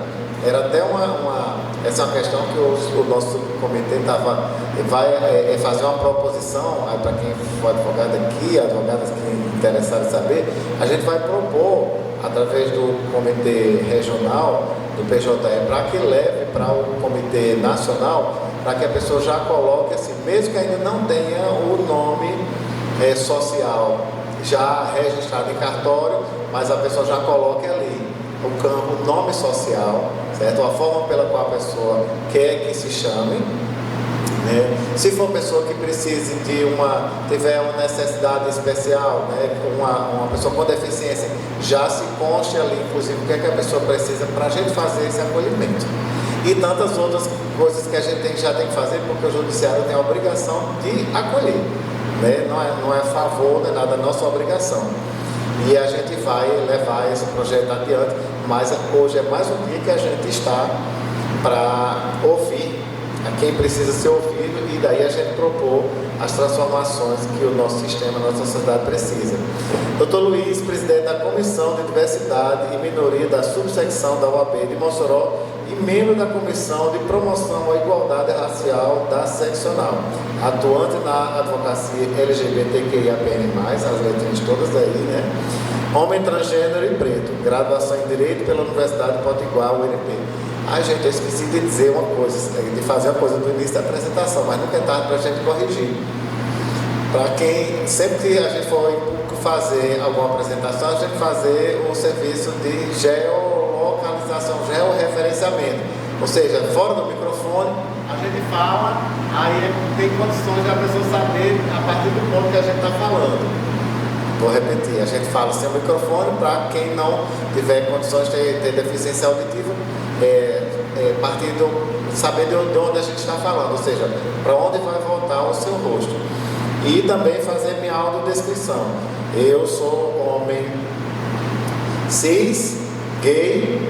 Era até essa é uma questão que o nosso comitê vai fazer uma proposição, para quem for advogado aqui, advogadas que interessarem saber, a gente vai propor, através do comitê regional, do PJE, para que leve para o comitê nacional, para que a pessoa já coloque assim, mesmo que ainda não tenha o nome social já registrado em cartório, mas a pessoa já coloque ali o campo nome social, certo? A forma pela qual a pessoa quer que se chame. Se for pessoa que precise tiver uma necessidade especial, uma pessoa com deficiência, já se conste ali, inclusive, o que é que a pessoa precisa para a gente fazer esse acolhimento. E tantas outras coisas que a gente já tem que fazer, porque o judiciário tem a obrigação de acolher, não é favor, não é nada, é nossa obrigação. E a gente vai levar esse projeto adiante, mas hoje é mais um dia que a gente está para ouvir a quem precisa ser ouvido e daí a gente propor as transformações que o nosso sistema, a nossa sociedade precisa. Dr. Luiz, presidente da Comissão de Diversidade e Minoria da Subsecção da UAB de Mossoró e membro da Comissão de Promoção à Igualdade Racial da Seccional, atuante na advocacia LGBTQIAPN+, as letrinhas todas aí, homem transgênero e preto, graduação em Direito pela Universidade de Potiguar, UNP. Ai, gente, eu esqueci de dizer uma coisa, de fazer uma coisa no início da apresentação, mas nunca é tarde para a gente corrigir. Para quem, sempre que a gente for fazer alguma apresentação, a gente fazer o serviço de geolocalização, georreferenciamento. Ou seja, fora do microfone, a gente fala, aí tem condições de a pessoa saber a partir do ponto que a gente está falando. Vou repetir, a gente fala sem o microfone para quem não tiver condições de ter deficiência auditiva, saber de onde a gente está falando, ou seja, para onde vai voltar o seu rosto. E também fazer minha autodescrição. Eu sou homem cis, gay,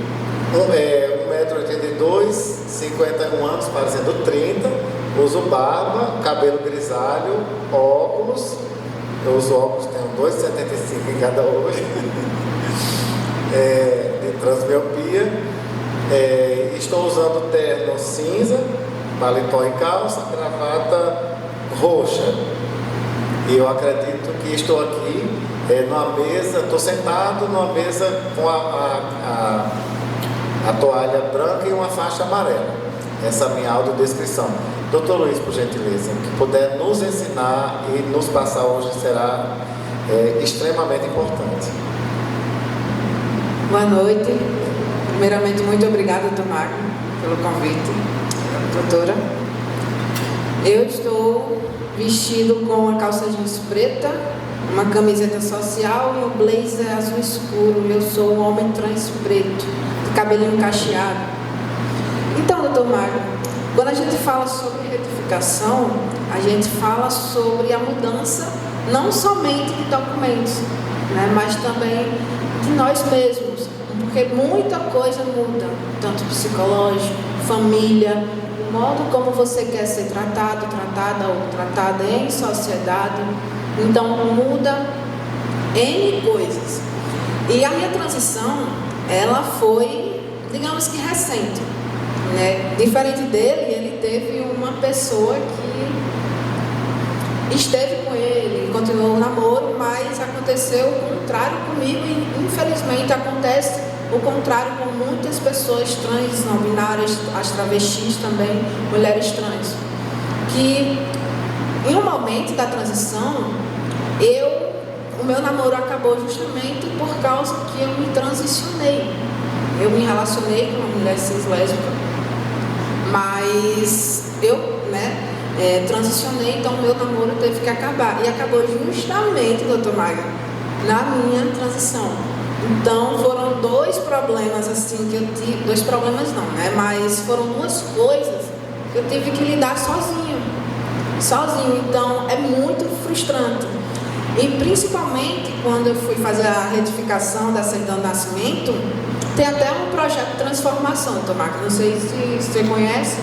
1,82 m, 51 anos, parecendo 30, uso barba, cabelo grisalho, óculos. Eu uso óculos, tenho 2,75 em cada olho, de transmiopia. Estou usando terno cinza, paletó e calça, gravata roxa. E eu acredito que estou aqui numa mesa, estou sentado numa mesa com a toalha branca e uma faixa amarela. Essa é a minha autodescrição. Doutor Luiz, por gentileza, que puder nos ensinar e nos passar hoje será é extremamente importante. Boa noite. Primeiramente, muito obrigada, doutor Magno, pelo convite, doutora. Eu estou vestido com uma calça jeans preta, uma camiseta social e um blazer azul escuro. Eu sou um homem trans preto, de cabelinho cacheado. Então, doutor Magno, quando a gente fala sobre retificação, a gente fala sobre a mudança não somente de documentos, né, mas também de nós mesmos, porque muita coisa muda, tanto psicológico, família, o modo como você quer ser tratado, tratada ou tratada em sociedade. Então muda N coisas. E a minha transição, ela foi, digamos que recente, né? Diferente dele, ele teve uma pessoa que esteve com ele, continuou o namoro, mas aconteceu o contrário comigo e infelizmente acontece o contrário com muitas pessoas trans, não binárias, as travestis também, mulheres trans, que em um momento da transição, o meu namoro acabou justamente por causa que eu me transicionei. Eu me relacionei com uma mulher cis lésbica, mas eu, transicionei, então o meu namoro teve que acabar. E acabou justamente, doutor Magno, na minha transição. Então foram dois problemas assim que eu tive, dois problemas não, né? Mas foram duas coisas que eu tive que lidar sozinho. Então é muito frustrante. E principalmente quando eu fui fazer a retificação da certidão de nascimento, tem até um projeto de transformação, doutor Magno, não sei se você conhece,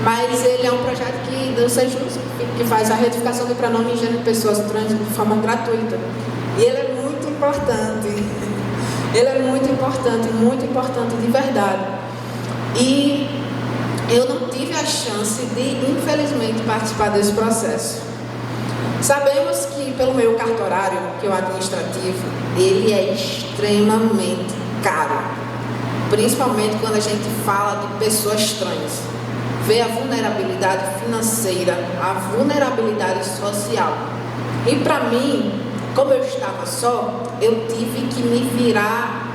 mas ele é um projeto do Sejus, que faz a retificação do pronome e gênero de pessoas trans de forma gratuita. E ele é muito importante. Ele é muito importante de verdade. E eu não tive a chance de, infelizmente, participar desse processo. Sabemos que pelo meu cartorário, que é o administrativo, ele é extremamente caro. Principalmente quando a gente fala de pessoas trans. Vê a vulnerabilidade financeira, a vulnerabilidade social. E para mim, como eu estava só, eu tive que me virar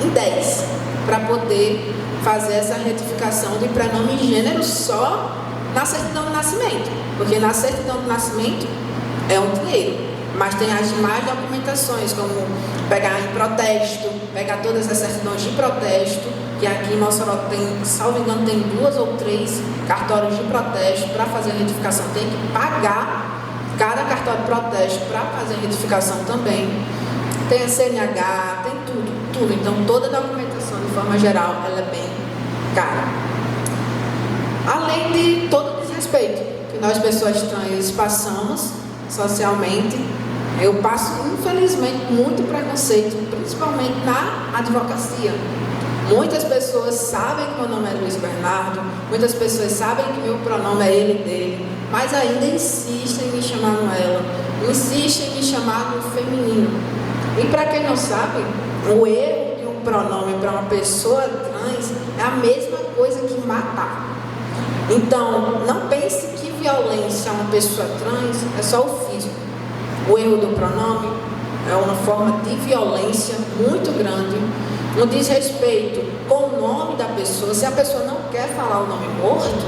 em 10 para poder fazer essa retificação de pronome e gênero só na certidão de nascimento. Porque na certidão de nascimento é um dinheiro, mas tem as demais documentações, como pegar em protesto, pegar todas as certidões de protesto, que aqui em Mossoró tem, salvo engano, tem 2 ou 3 cartórios de protesto. Para fazer a retificação tem que pagar cada cartório de protesto para fazer a retificação também. Tem a CNH, tem tudo. Então toda a documentação de forma geral ela é bem cara. Além de todo o desrespeito que nós pessoas trans passamos socialmente, eu passo infelizmente muito preconceito, principalmente na advocacia. Muitas pessoas sabem que meu nome é Luiz Bernardo, muitas pessoas sabem que meu pronome é ele dele, mas ainda insistem em me chamar no ela, insistem em me chamar no feminino. E para quem não sabe, o erro de um pronome para uma pessoa trans é a mesma coisa que matar. Então, não pense que violência a uma pessoa trans é só o físico. O erro do pronome é uma forma de violência muito grande, no desrespeito com o nome da pessoa. Se a pessoa não quer falar o nome morto,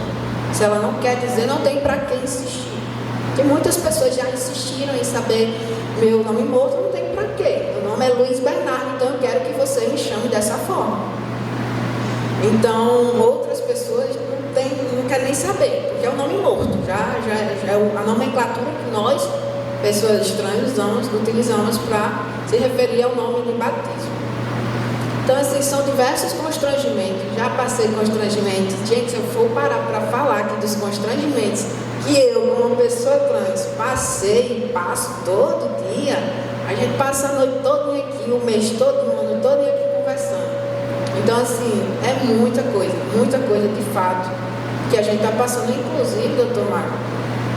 se ela não quer dizer, não tem para que insistir. Porque muitas pessoas já insistiram em saber meu nome morto, não tem para quê. Meu nome é Luiz Bernardo, então eu quero que você me chame dessa forma. Então, outras pessoas não querem nem saber, porque é o nome morto. Já é a nomenclatura que nós, pessoas trans, utilizamos para se referir ao nome de batismo. Então, assim, são diversos constrangimentos. Já passei constrangimentos. Gente, se eu for parar para falar aqui dos constrangimentos que eu, como pessoa trans, passei e passo todo dia, a gente passa a noite toda aqui, o mês todo, o ano todo aqui conversando. Então, assim, é muita coisa de fato, que a gente está passando, inclusive, doutor Marco.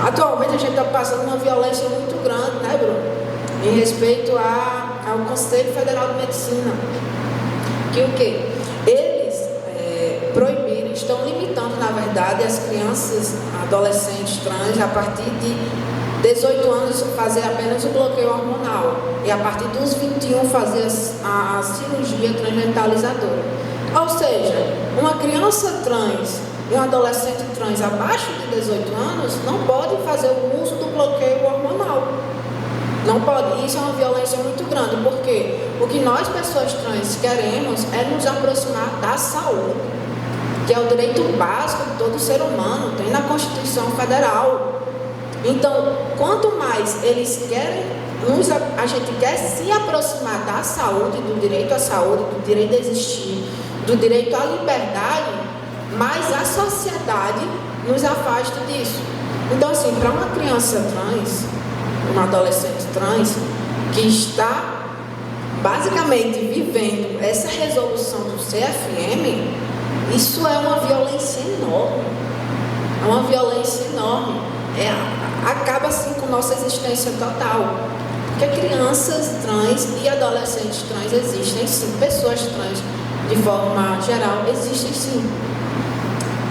Atualmente a gente está passando uma violência muito grande, né, Bruno? Em respeito ao Conselho Federal de Medicina. Que o quê? Eles proibiram, estão limitando, na verdade, as crianças, adolescentes trans, a partir de 18 anos fazer apenas o bloqueio hormonal e a partir dos 21 fazer a cirurgia transdentalizadora. Ou seja, uma criança trans e um adolescente trans abaixo de 18 anos não pode fazer o uso do bloqueio hormonal. Não pode. Isso é uma violência muito grande, porque o que nós, pessoas trans, queremos é nos aproximar da saúde, que é o direito básico de todo ser humano, tem na Constituição Federal. Então, quanto mais eles querem, a gente quer se aproximar da saúde, do direito à saúde, do direito a existir, do direito à liberdade, mais a sociedade nos afasta disso. Então, assim, para uma criança trans, uma adolescente trans, que está basicamente vivendo essa resolução do CFM, isso é uma violência enorme. É uma violência enorme. Acaba assim com nossa existência total. Porque crianças trans e adolescentes trans existem sim, pessoas trans de forma geral existem sim.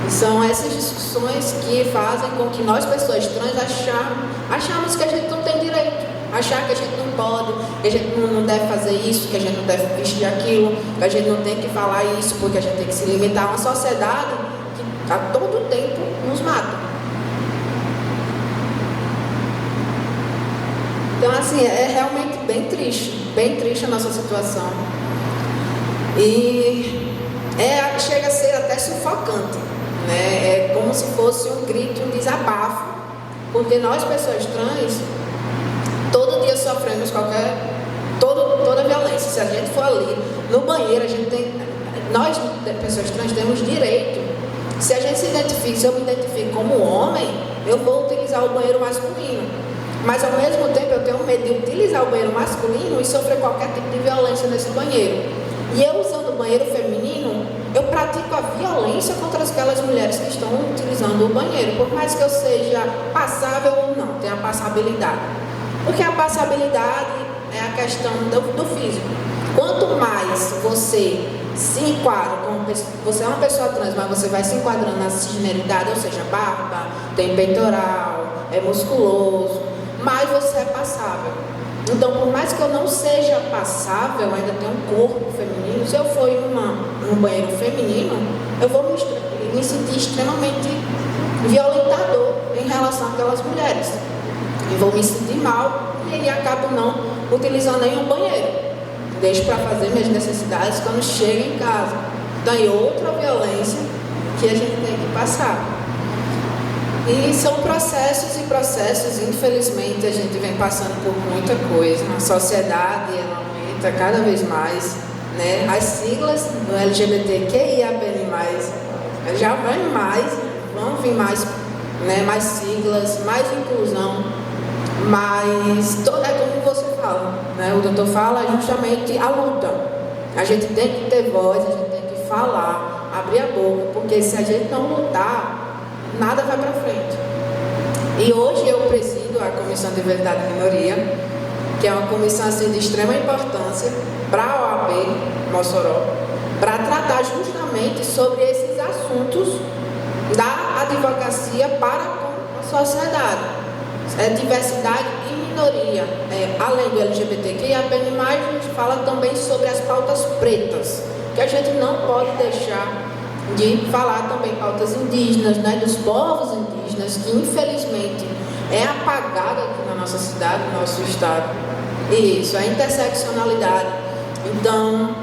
E são essas discussões que fazem com que nós, pessoas trans, achamos que a gente não tem direito, achar que a gente não pode, que a gente não deve fazer isso, que a gente não deve vestir aquilo, que a gente não tem que falar isso, porque a gente tem que se limitar a uma sociedade que a todo tempo nos mata. Então, assim, é realmente bem triste a nossa situação. E chega a ser até sufocante, né? É como se fosse um grito, um desabafo, porque nós, pessoas trans, todo dia sofremos toda violência. Se a gente for ali no banheiro, nós, pessoas trans, temos direito. Se a gente se eu me identifico como homem, eu vou utilizar o banheiro masculino. Mas ao mesmo tempo eu tenho medo de utilizar o banheiro masculino e sofrer qualquer tipo de violência nesse banheiro. E eu usando o banheiro feminino, eu pratico a violência contra aquelas mulheres que estão utilizando o banheiro, por mais que eu seja passável ou não, tem a passabilidade. Porque a passabilidade é a questão do físico. Quanto mais você se enquadra, você é uma pessoa trans, mas você vai se enquadrando na cisgeneridade, ou seja, barba, tem peitoral, é musculoso, mais você é passável. Então, por mais que eu não seja passável, ainda tenho um corpo feminino, se eu for em um banheiro feminino, eu vou me sentir extremamente violentador em relação àquelas mulheres. E vou me sentir mal e aí acabo não utilizando nenhum banheiro. Deixo para fazer minhas necessidades quando chego em casa. Então, é outra violência que a gente tem que passar. E são processos e processos, infelizmente, a gente vem passando por muita coisa. A sociedade ela aumenta cada vez mais, né? As siglas do LGBTQIAPN+, já vão vir mais, né? Mais siglas, mais inclusão, mas é como você fala, né? O doutor fala justamente a luta. A gente tem que ter voz, a gente tem que falar, abrir a boca, porque se a gente não lutar, nada vai para frente. E hoje eu presido a Comissão de Diversidade e Minoria, que é uma comissão assim, de extrema importância para a OAB Mossoró, para tratar justamente sobre esses assuntos da advocacia para com a sociedade. Diversidade e minoria. Além do LGBTQIAPN+, a gente fala também sobre as pautas pretas, que a gente não pode deixar de falar também pautas indígenas, né, dos povos indígenas, que infelizmente é apagada aqui na nossa cidade, no nosso estado. E isso, a interseccionalidade. Então,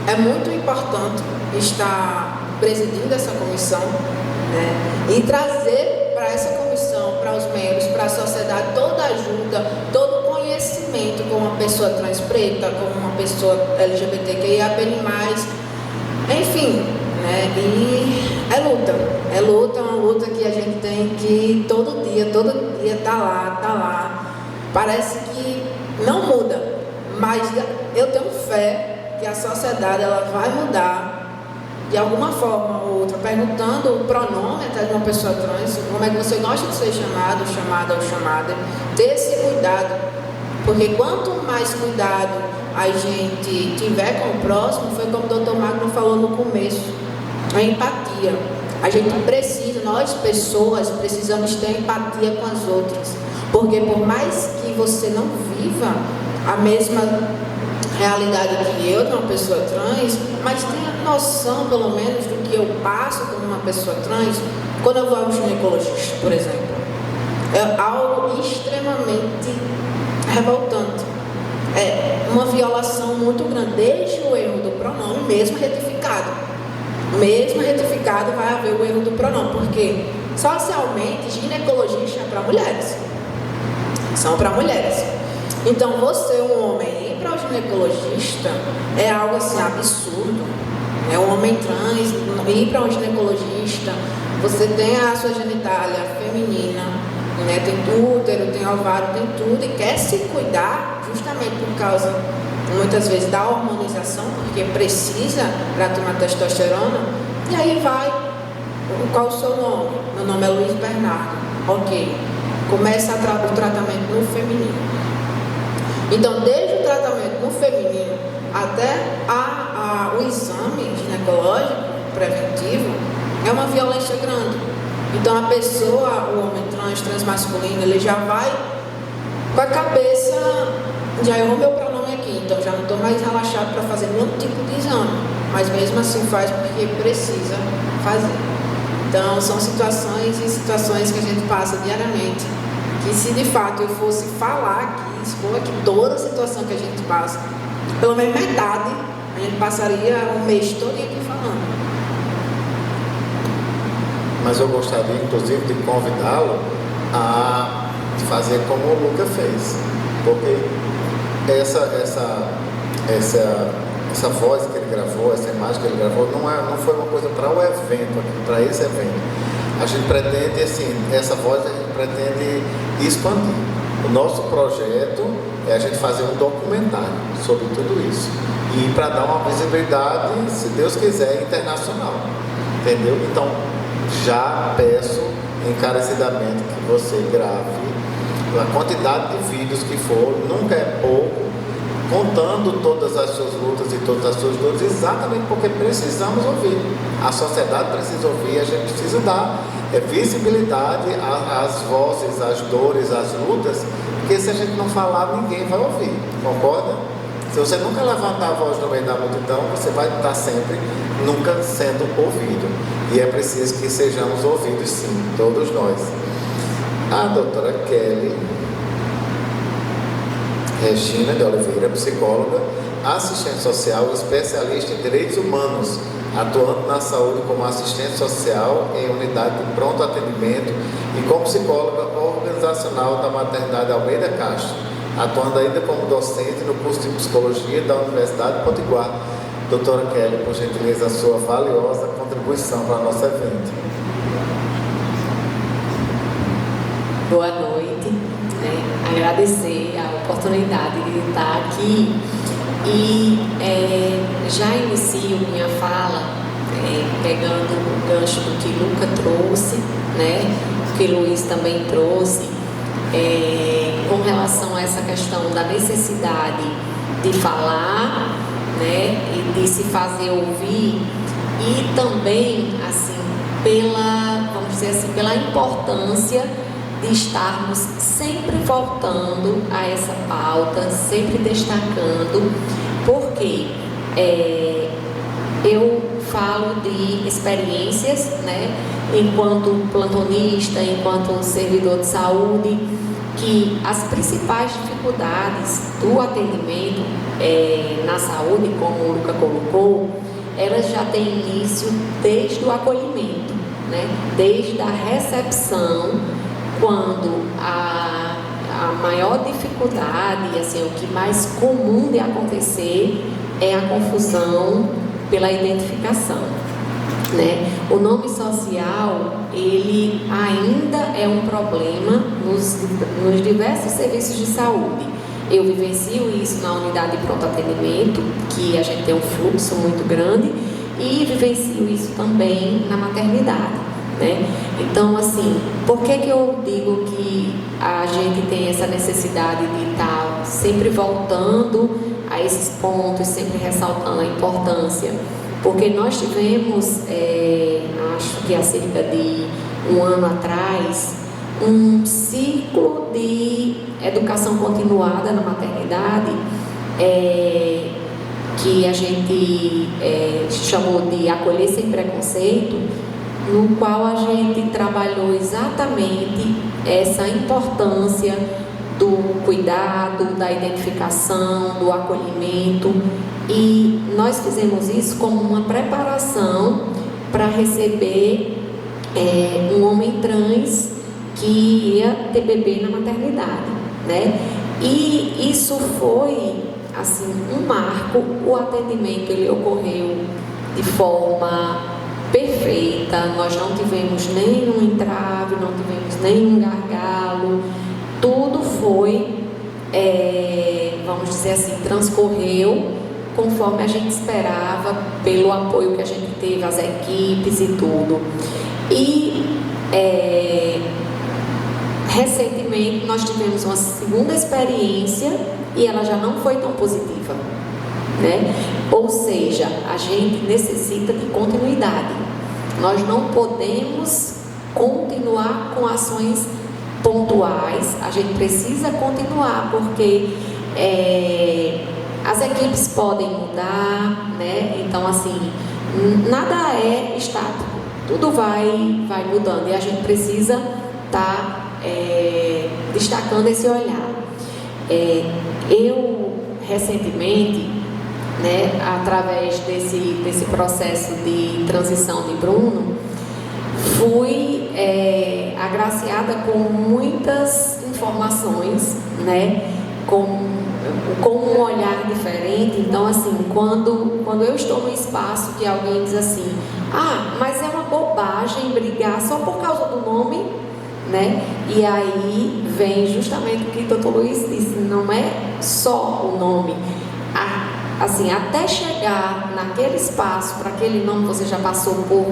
é muito importante estar presidindo essa comissão, né, e trazer para essa comissão, para os membros, para a sociedade, toda a ajuda, todo o conhecimento como uma pessoa trans preta, como uma pessoa LGBTQIAPN+, enfim. Né? E é uma luta que a gente tem que todo dia tá lá. Parece que não muda, mas eu tenho fé que a sociedade ela vai mudar de alguma forma ou outra, perguntando o pronome até de uma pessoa trans, como é que você gosta de ser chamado, chamada ou chamada, ter esse cuidado, porque quanto mais cuidado a gente tiver com o próximo, foi como o doutor Magno falou no começo, a empatia. A gente precisa, nós pessoas, precisamos ter empatia com as outras. Porque por mais que você não viva a mesma realidade que eu, de uma pessoa trans, mas tenha noção, pelo menos, do que eu passo como uma pessoa trans, quando eu vou ao ginecologista, por exemplo, é algo extremamente revoltante. É uma violação muito grande, desde o erro do pronome, mesmo retificado. Mesmo retificado vai haver o erro do pronome, porque socialmente ginecologista é para mulheres. São para mulheres. Então você, um homem, ir para o ginecologista é algo assim absurdo. É um homem trans, ir para um ginecologista, você tem a sua genitália feminina, né? Tem útero, tem ovário, tem tudo, e quer se cuidar justamente por causa, muitas vezes, da hormonização, porque precisa para tomar testosterona, e aí vai, qual o seu nome? Meu nome é Luiz Bernardo. Ok, começa o tratamento no feminino. Então, desde o tratamento no feminino até o exame ginecológico preventivo, é uma violência grande. Então, a pessoa, o homem trans, transmasculino, ele já vai com a cabeça, já errou meu pronome aqui, então já não estou mais relaxado para fazer nenhum tipo de exame, mas mesmo assim faz porque precisa fazer. Então, são situações e situações que a gente passa diariamente, que se de fato eu fosse falar aqui, expor aqui toda a situação que a gente passa, pelo menos metade, a gente passaria um mês todo aqui falando. Mas eu gostaria, inclusive, de convidá-lo a fazer como o Luca fez, porque essa voz que ele gravou, essa imagem que ele gravou, não foi uma coisa para o evento, para esse evento. A gente pretende, assim, essa voz a gente pretende expandir. O nosso projeto é a gente fazer um documentário sobre tudo isso, e para dar uma visibilidade, se Deus quiser, internacional, entendeu? Então, já peço encarecidamente que você grave a quantidade de vídeos que for, nunca é pouco, contando todas as suas lutas e todas as suas dores, exatamente porque precisamos ouvir. A sociedade precisa ouvir, a gente precisa dar visibilidade às vozes, às dores, às lutas, porque se a gente não falar, ninguém vai ouvir, concorda? Se você nunca levantar a voz no meio da multidão, você vai estar sempre, nunca sendo ouvido. E é preciso que sejamos ouvidos, sim, todos nós. A doutora Kelly Regina de Oliveira, psicóloga, assistente social e especialista em direitos humanos, atuando na saúde como assistente social em unidade de pronto atendimento e como psicóloga organizacional da maternidade Almeida Castro, atuando ainda como docente no curso de psicologia da Universidade de Potiguar. Doutora Kelly, por gentileza, a sua valiosa contribuição para o nosso evento. Boa noite, agradecer a oportunidade de estar aqui e já inicio minha fala pegando o gancho do que Luca trouxe, que Luiz também trouxe, com relação a essa questão da necessidade de falar, e de se fazer ouvir, e também, assim, vamos dizer assim, pela importância de estarmos sempre voltando a essa pauta, sempre destacando, porque eu falo de experiências, enquanto plantonista, enquanto servidor de saúde, que as principais dificuldades do atendimento na saúde, como o Luca colocou, elas já têm início desde o acolhimento, desde a recepção, quando a maior dificuldade, assim, o que mais comum de acontecer é a confusão pela identificação. O nome social, ele ainda é um problema nos diversos serviços de saúde. Eu vivencio isso na unidade de pronto atendimento, que a gente tem um fluxo muito grande, e vivencio isso também na maternidade. Então, assim, por que eu digo que a gente tem essa necessidade de estar sempre voltando a esses pontos, sempre ressaltando a importância? Porque nós tivemos, acho que há cerca de um ano atrás, um ciclo de educação continuada na maternidade, que a gente chamou de Acolher Sem Preconceito, no qual a gente trabalhou exatamente essa importância do cuidado, da identificação, do acolhimento, e nós fizemos isso como uma preparação para receber um homem trans que ia ter bebê na maternidade, né? E isso foi assim um marco. O atendimento ele ocorreu de forma perfeita, nós não tivemos nenhum entrave, não tivemos nenhum gargalo, tudo foi, vamos dizer assim, transcorreu conforme a gente esperava, pelo apoio que a gente teve, as equipes e tudo. E recentemente nós tivemos uma segunda experiência e ela já não foi tão positiva, né? Ou seja, a gente necessita de continuidade. Nós não podemos continuar com ações pontuais, a gente precisa continuar, porque as equipes podem mudar, né? Então, assim, nada é estático, tudo vai mudando e a gente precisa estar destacando esse olhar. Eu, recentemente, né, através desse processo de transição de Bruno, fui agraciada com muitas informações, né, com um olhar diferente. Então, assim, quando eu estou no espaço que alguém diz assim, mas é uma bobagem brigar só por causa do nome, né? E aí vem justamente o que o Dr. Luiz disse, não é só o nome. Assim, até chegar naquele espaço, para aquele nome, você já passou por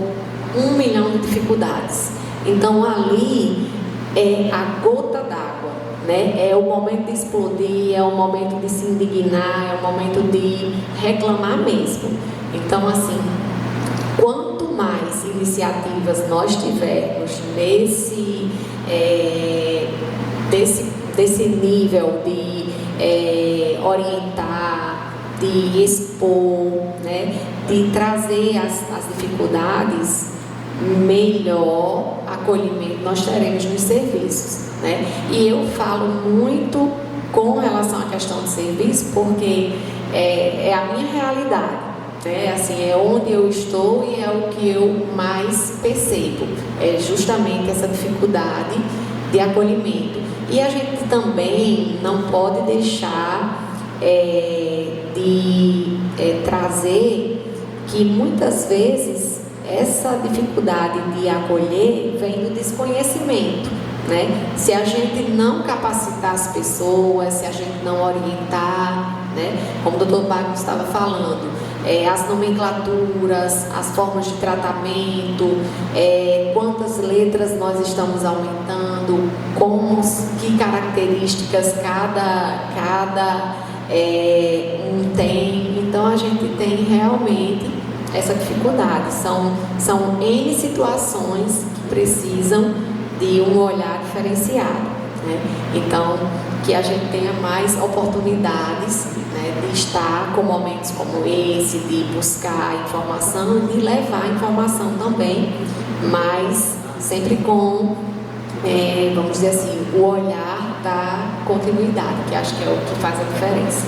1 milhão de dificuldades. Então, ali é a gota d'água, né? É o momento de explodir, é o momento de se indignar, é o momento de reclamar mesmo. Então, assim, quanto mais iniciativas nós tivermos desse nível de orientar, de expor, né, de trazer as dificuldades, melhor acolhimento nós teremos nos serviços, né? E eu falo muito com relação à questão de serviço, porque é a minha realidade, né? Assim, é onde eu estou e é o que eu mais percebo, é justamente essa dificuldade de acolhimento. E a gente também não pode deixar de trazer que muitas vezes essa dificuldade de acolher vem do desconhecimento, né? Se a gente não capacitar as pessoas, se a gente não orientar, né? Como o Dr. Wagner estava falando, as nomenclaturas, as formas de tratamento, quantas letras nós estamos aumentando, que características cada um tem. Então a gente tem realmente essa dificuldade. São N situações que precisam de um olhar diferenciado, né? Então, que a gente tenha mais oportunidades, né, de estar com momentos como esse, de buscar informação e de levar informação também, mas sempre com, vamos dizer assim, o olhar da continuidade, que acho que é o que faz a diferença.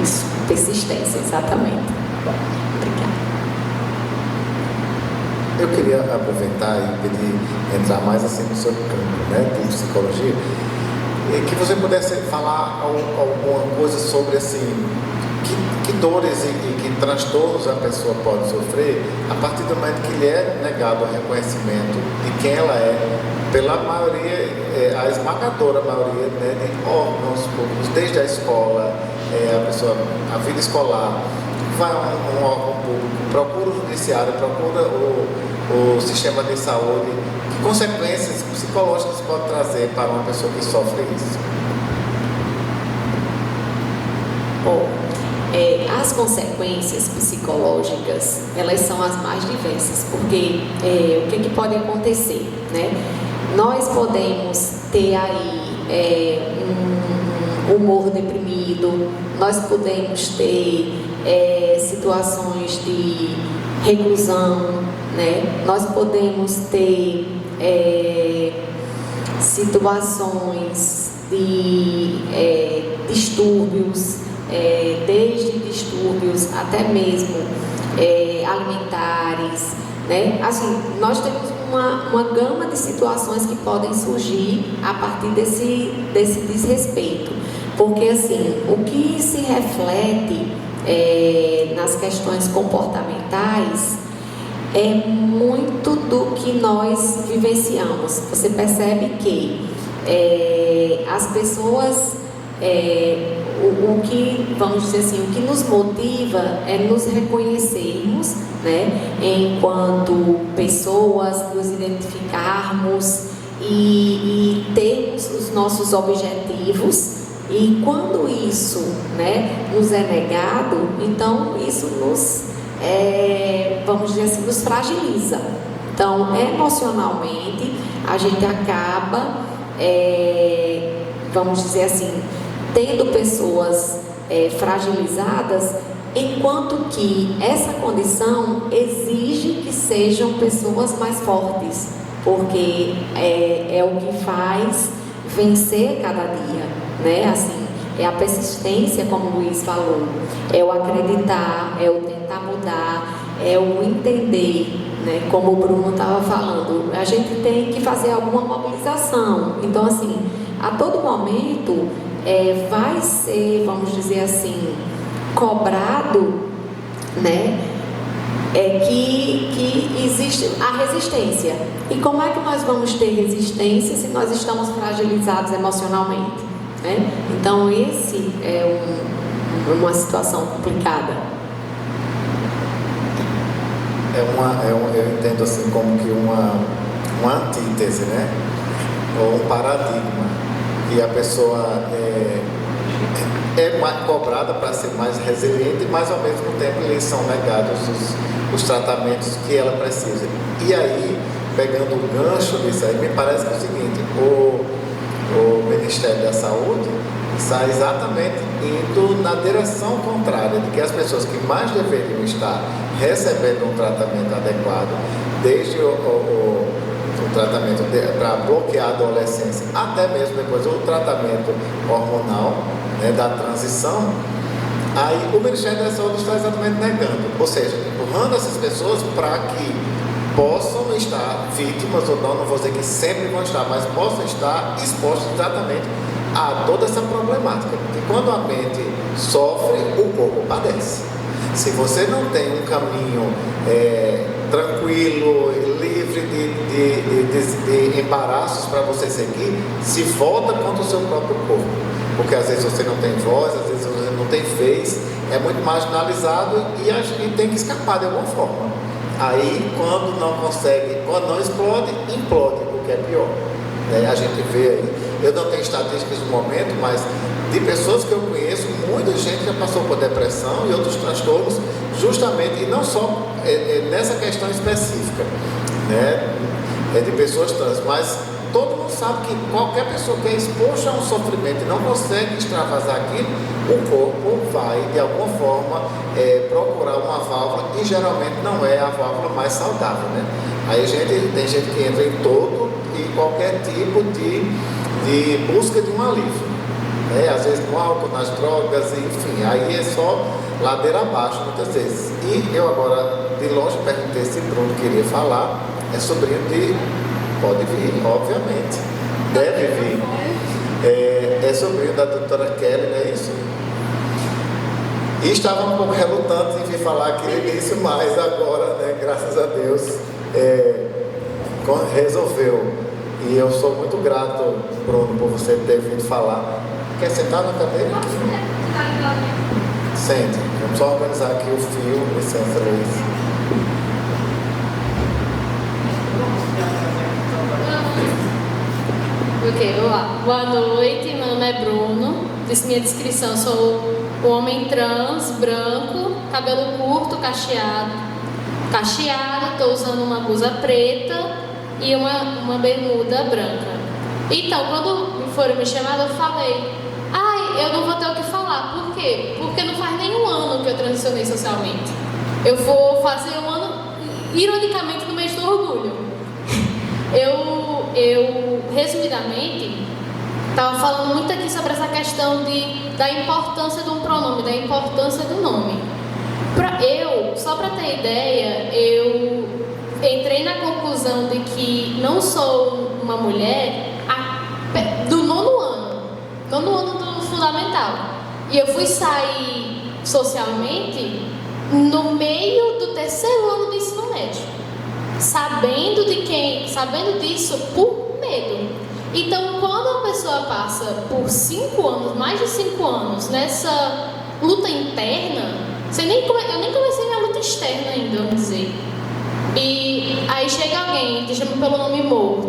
Isso, persistência, exatamente. Obrigada. Eu queria aproveitar e pedir, entrar mais assim no seu campo, né, de psicologia, que você pudesse falar alguma coisa sobre assim, que dores e que transtornos a pessoa pode sofrer a partir do momento que lhe é negado o reconhecimento de quem ela é, pela maioria, a esmagadora maioria, né, de órgãos públicos, desde a escola, a vida escolar, vai a um órgão público, procura o judiciário, procura o sistema de saúde. Que consequências psicológicas pode trazer para uma pessoa que sofre isso? Bom, as consequências psicológicas, elas são as mais diversas, porque o que pode acontecer, né? Nós podemos ter aí um humor deprimido, nós podemos ter situações de reclusão, né? Nós podemos ter situações de distúrbios, desde distúrbios até mesmo alimentares, né? Assim, nós temos uma gama de situações que podem surgir a partir desse desrespeito, porque assim, o que se reflete nas questões comportamentais é muito do que nós vivenciamos. Você percebe que as pessoas, o que, vamos dizer assim, o que nos motiva é nos reconhecermos, né, enquanto pessoas, nos identificarmos e termos os nossos objetivos. E quando isso, né, nos é negado, então isso nos, vamos dizer assim, nos fragiliza. Então, emocionalmente, a gente acaba, vamos dizer assim, tendo pessoas fragilizadas, enquanto que essa condição exige que sejam pessoas mais fortes, porque é o que faz vencer cada dia, né? Assim, é a persistência, como o Luiz falou, é o acreditar, é o tentar mudar, é o entender, né? Como o Bruno estava falando, a gente tem que fazer alguma mobilização. Então, assim, a todo momento vai ser, vamos dizer assim, cobrado, né? Que existe a resistência. E como é que nós vamos ter resistência se nós estamos fragilizados emocionalmente, né? Então, esse é uma situação complicada. Eu entendo assim como que uma antítese, né? Ou um paradigma, que a pessoa é mais cobrada para ser mais resiliente, mas ao mesmo tempo lhe são negados os tratamentos que ela precisa. E aí, pegando o gancho disso aí, me parece que é o seguinte: o Ministério da Saúde está exatamente indo na direção contrária, de que as pessoas que mais deveriam estar recebendo um tratamento adequado, desde o tratamento para bloquear a adolescência, até mesmo depois o tratamento hormonal, né, da transição, aí o Ministério da Saúde está exatamente negando, ou seja, empurrando essas pessoas para que possam estar vítimas, ou não vou dizer que sempre vão estar, mas possam estar expostos exatamente a toda essa problemática, porque quando a mente sofre, o corpo padece. Se você não tem um caminho tranquilo, livre de embaraços para você seguir, se volta contra o seu próprio corpo, porque às vezes você não tem voz, às vezes você não tem vez, é muito marginalizado e a gente tem que escapar de alguma forma. Aí, quando não consegue, quando não explode, implode, o que é pior. A gente vê aí, eu não tenho estatísticas no momento, mas de pessoas que eu conheço, muita gente já passou por depressão e outros transtornos, justamente, e não só nessa questão específica, né, de pessoas trans, mas todo mundo sabe que qualquer pessoa que é exposta a um sofrimento e não consegue extravasar aquilo, o corpo vai, de alguma forma, procurar uma válvula, e geralmente não é a válvula mais saudável, né? Aí tem gente que entra em todo e qualquer tipo de busca de um alívio, né? Às vezes no álcool, nas drogas, enfim, aí é só ladeira abaixo muitas vezes. E eu agora, de longe, perguntei se Bruno queria falar, é sobrinho de... Pode vir, obviamente, deve vir, é sobrinho da doutora Kelly, não é isso? E estava um pouco relutante em vir falar aqui no início, mas agora, né, graças a Deus, resolveu. E eu sou muito grato, Bruno, por você ter vindo falar. Quer sentar na cadeira? Sente. Vamos só organizar aqui o fio. Licença, Luiz. Ok, vamos lá. Boa noite, meu nome é Bruno. Disse minha descrição, sou um homem trans, branco, cabelo curto, cacheado, estou usando uma blusa preta, e uma bermuda branca. Então, quando foram me chamar, eu falei: ai, eu não vou ter o que falar. Por quê? Porque não faz nem um ano que eu transicionei socialmente. Eu vou fazer um ano, ironicamente, no mês do orgulho. Eu resumidamente, estava falando muito aqui sobre essa questão da importância de um pronome, da importância do nome. Só para ter ideia, eu entrei na conclusão de que não sou uma mulher do nono ano do fundamental. E eu fui sair socialmente no meio do terceiro ano do ensino médio, sabendo disso por medo. Então, quando uma pessoa passa por 5 anos, mais de 5 anos, nessa luta interna, eu nem comecei minha luta externa ainda, vamos dizer. E aí chega alguém, te chama pelo nome Mo,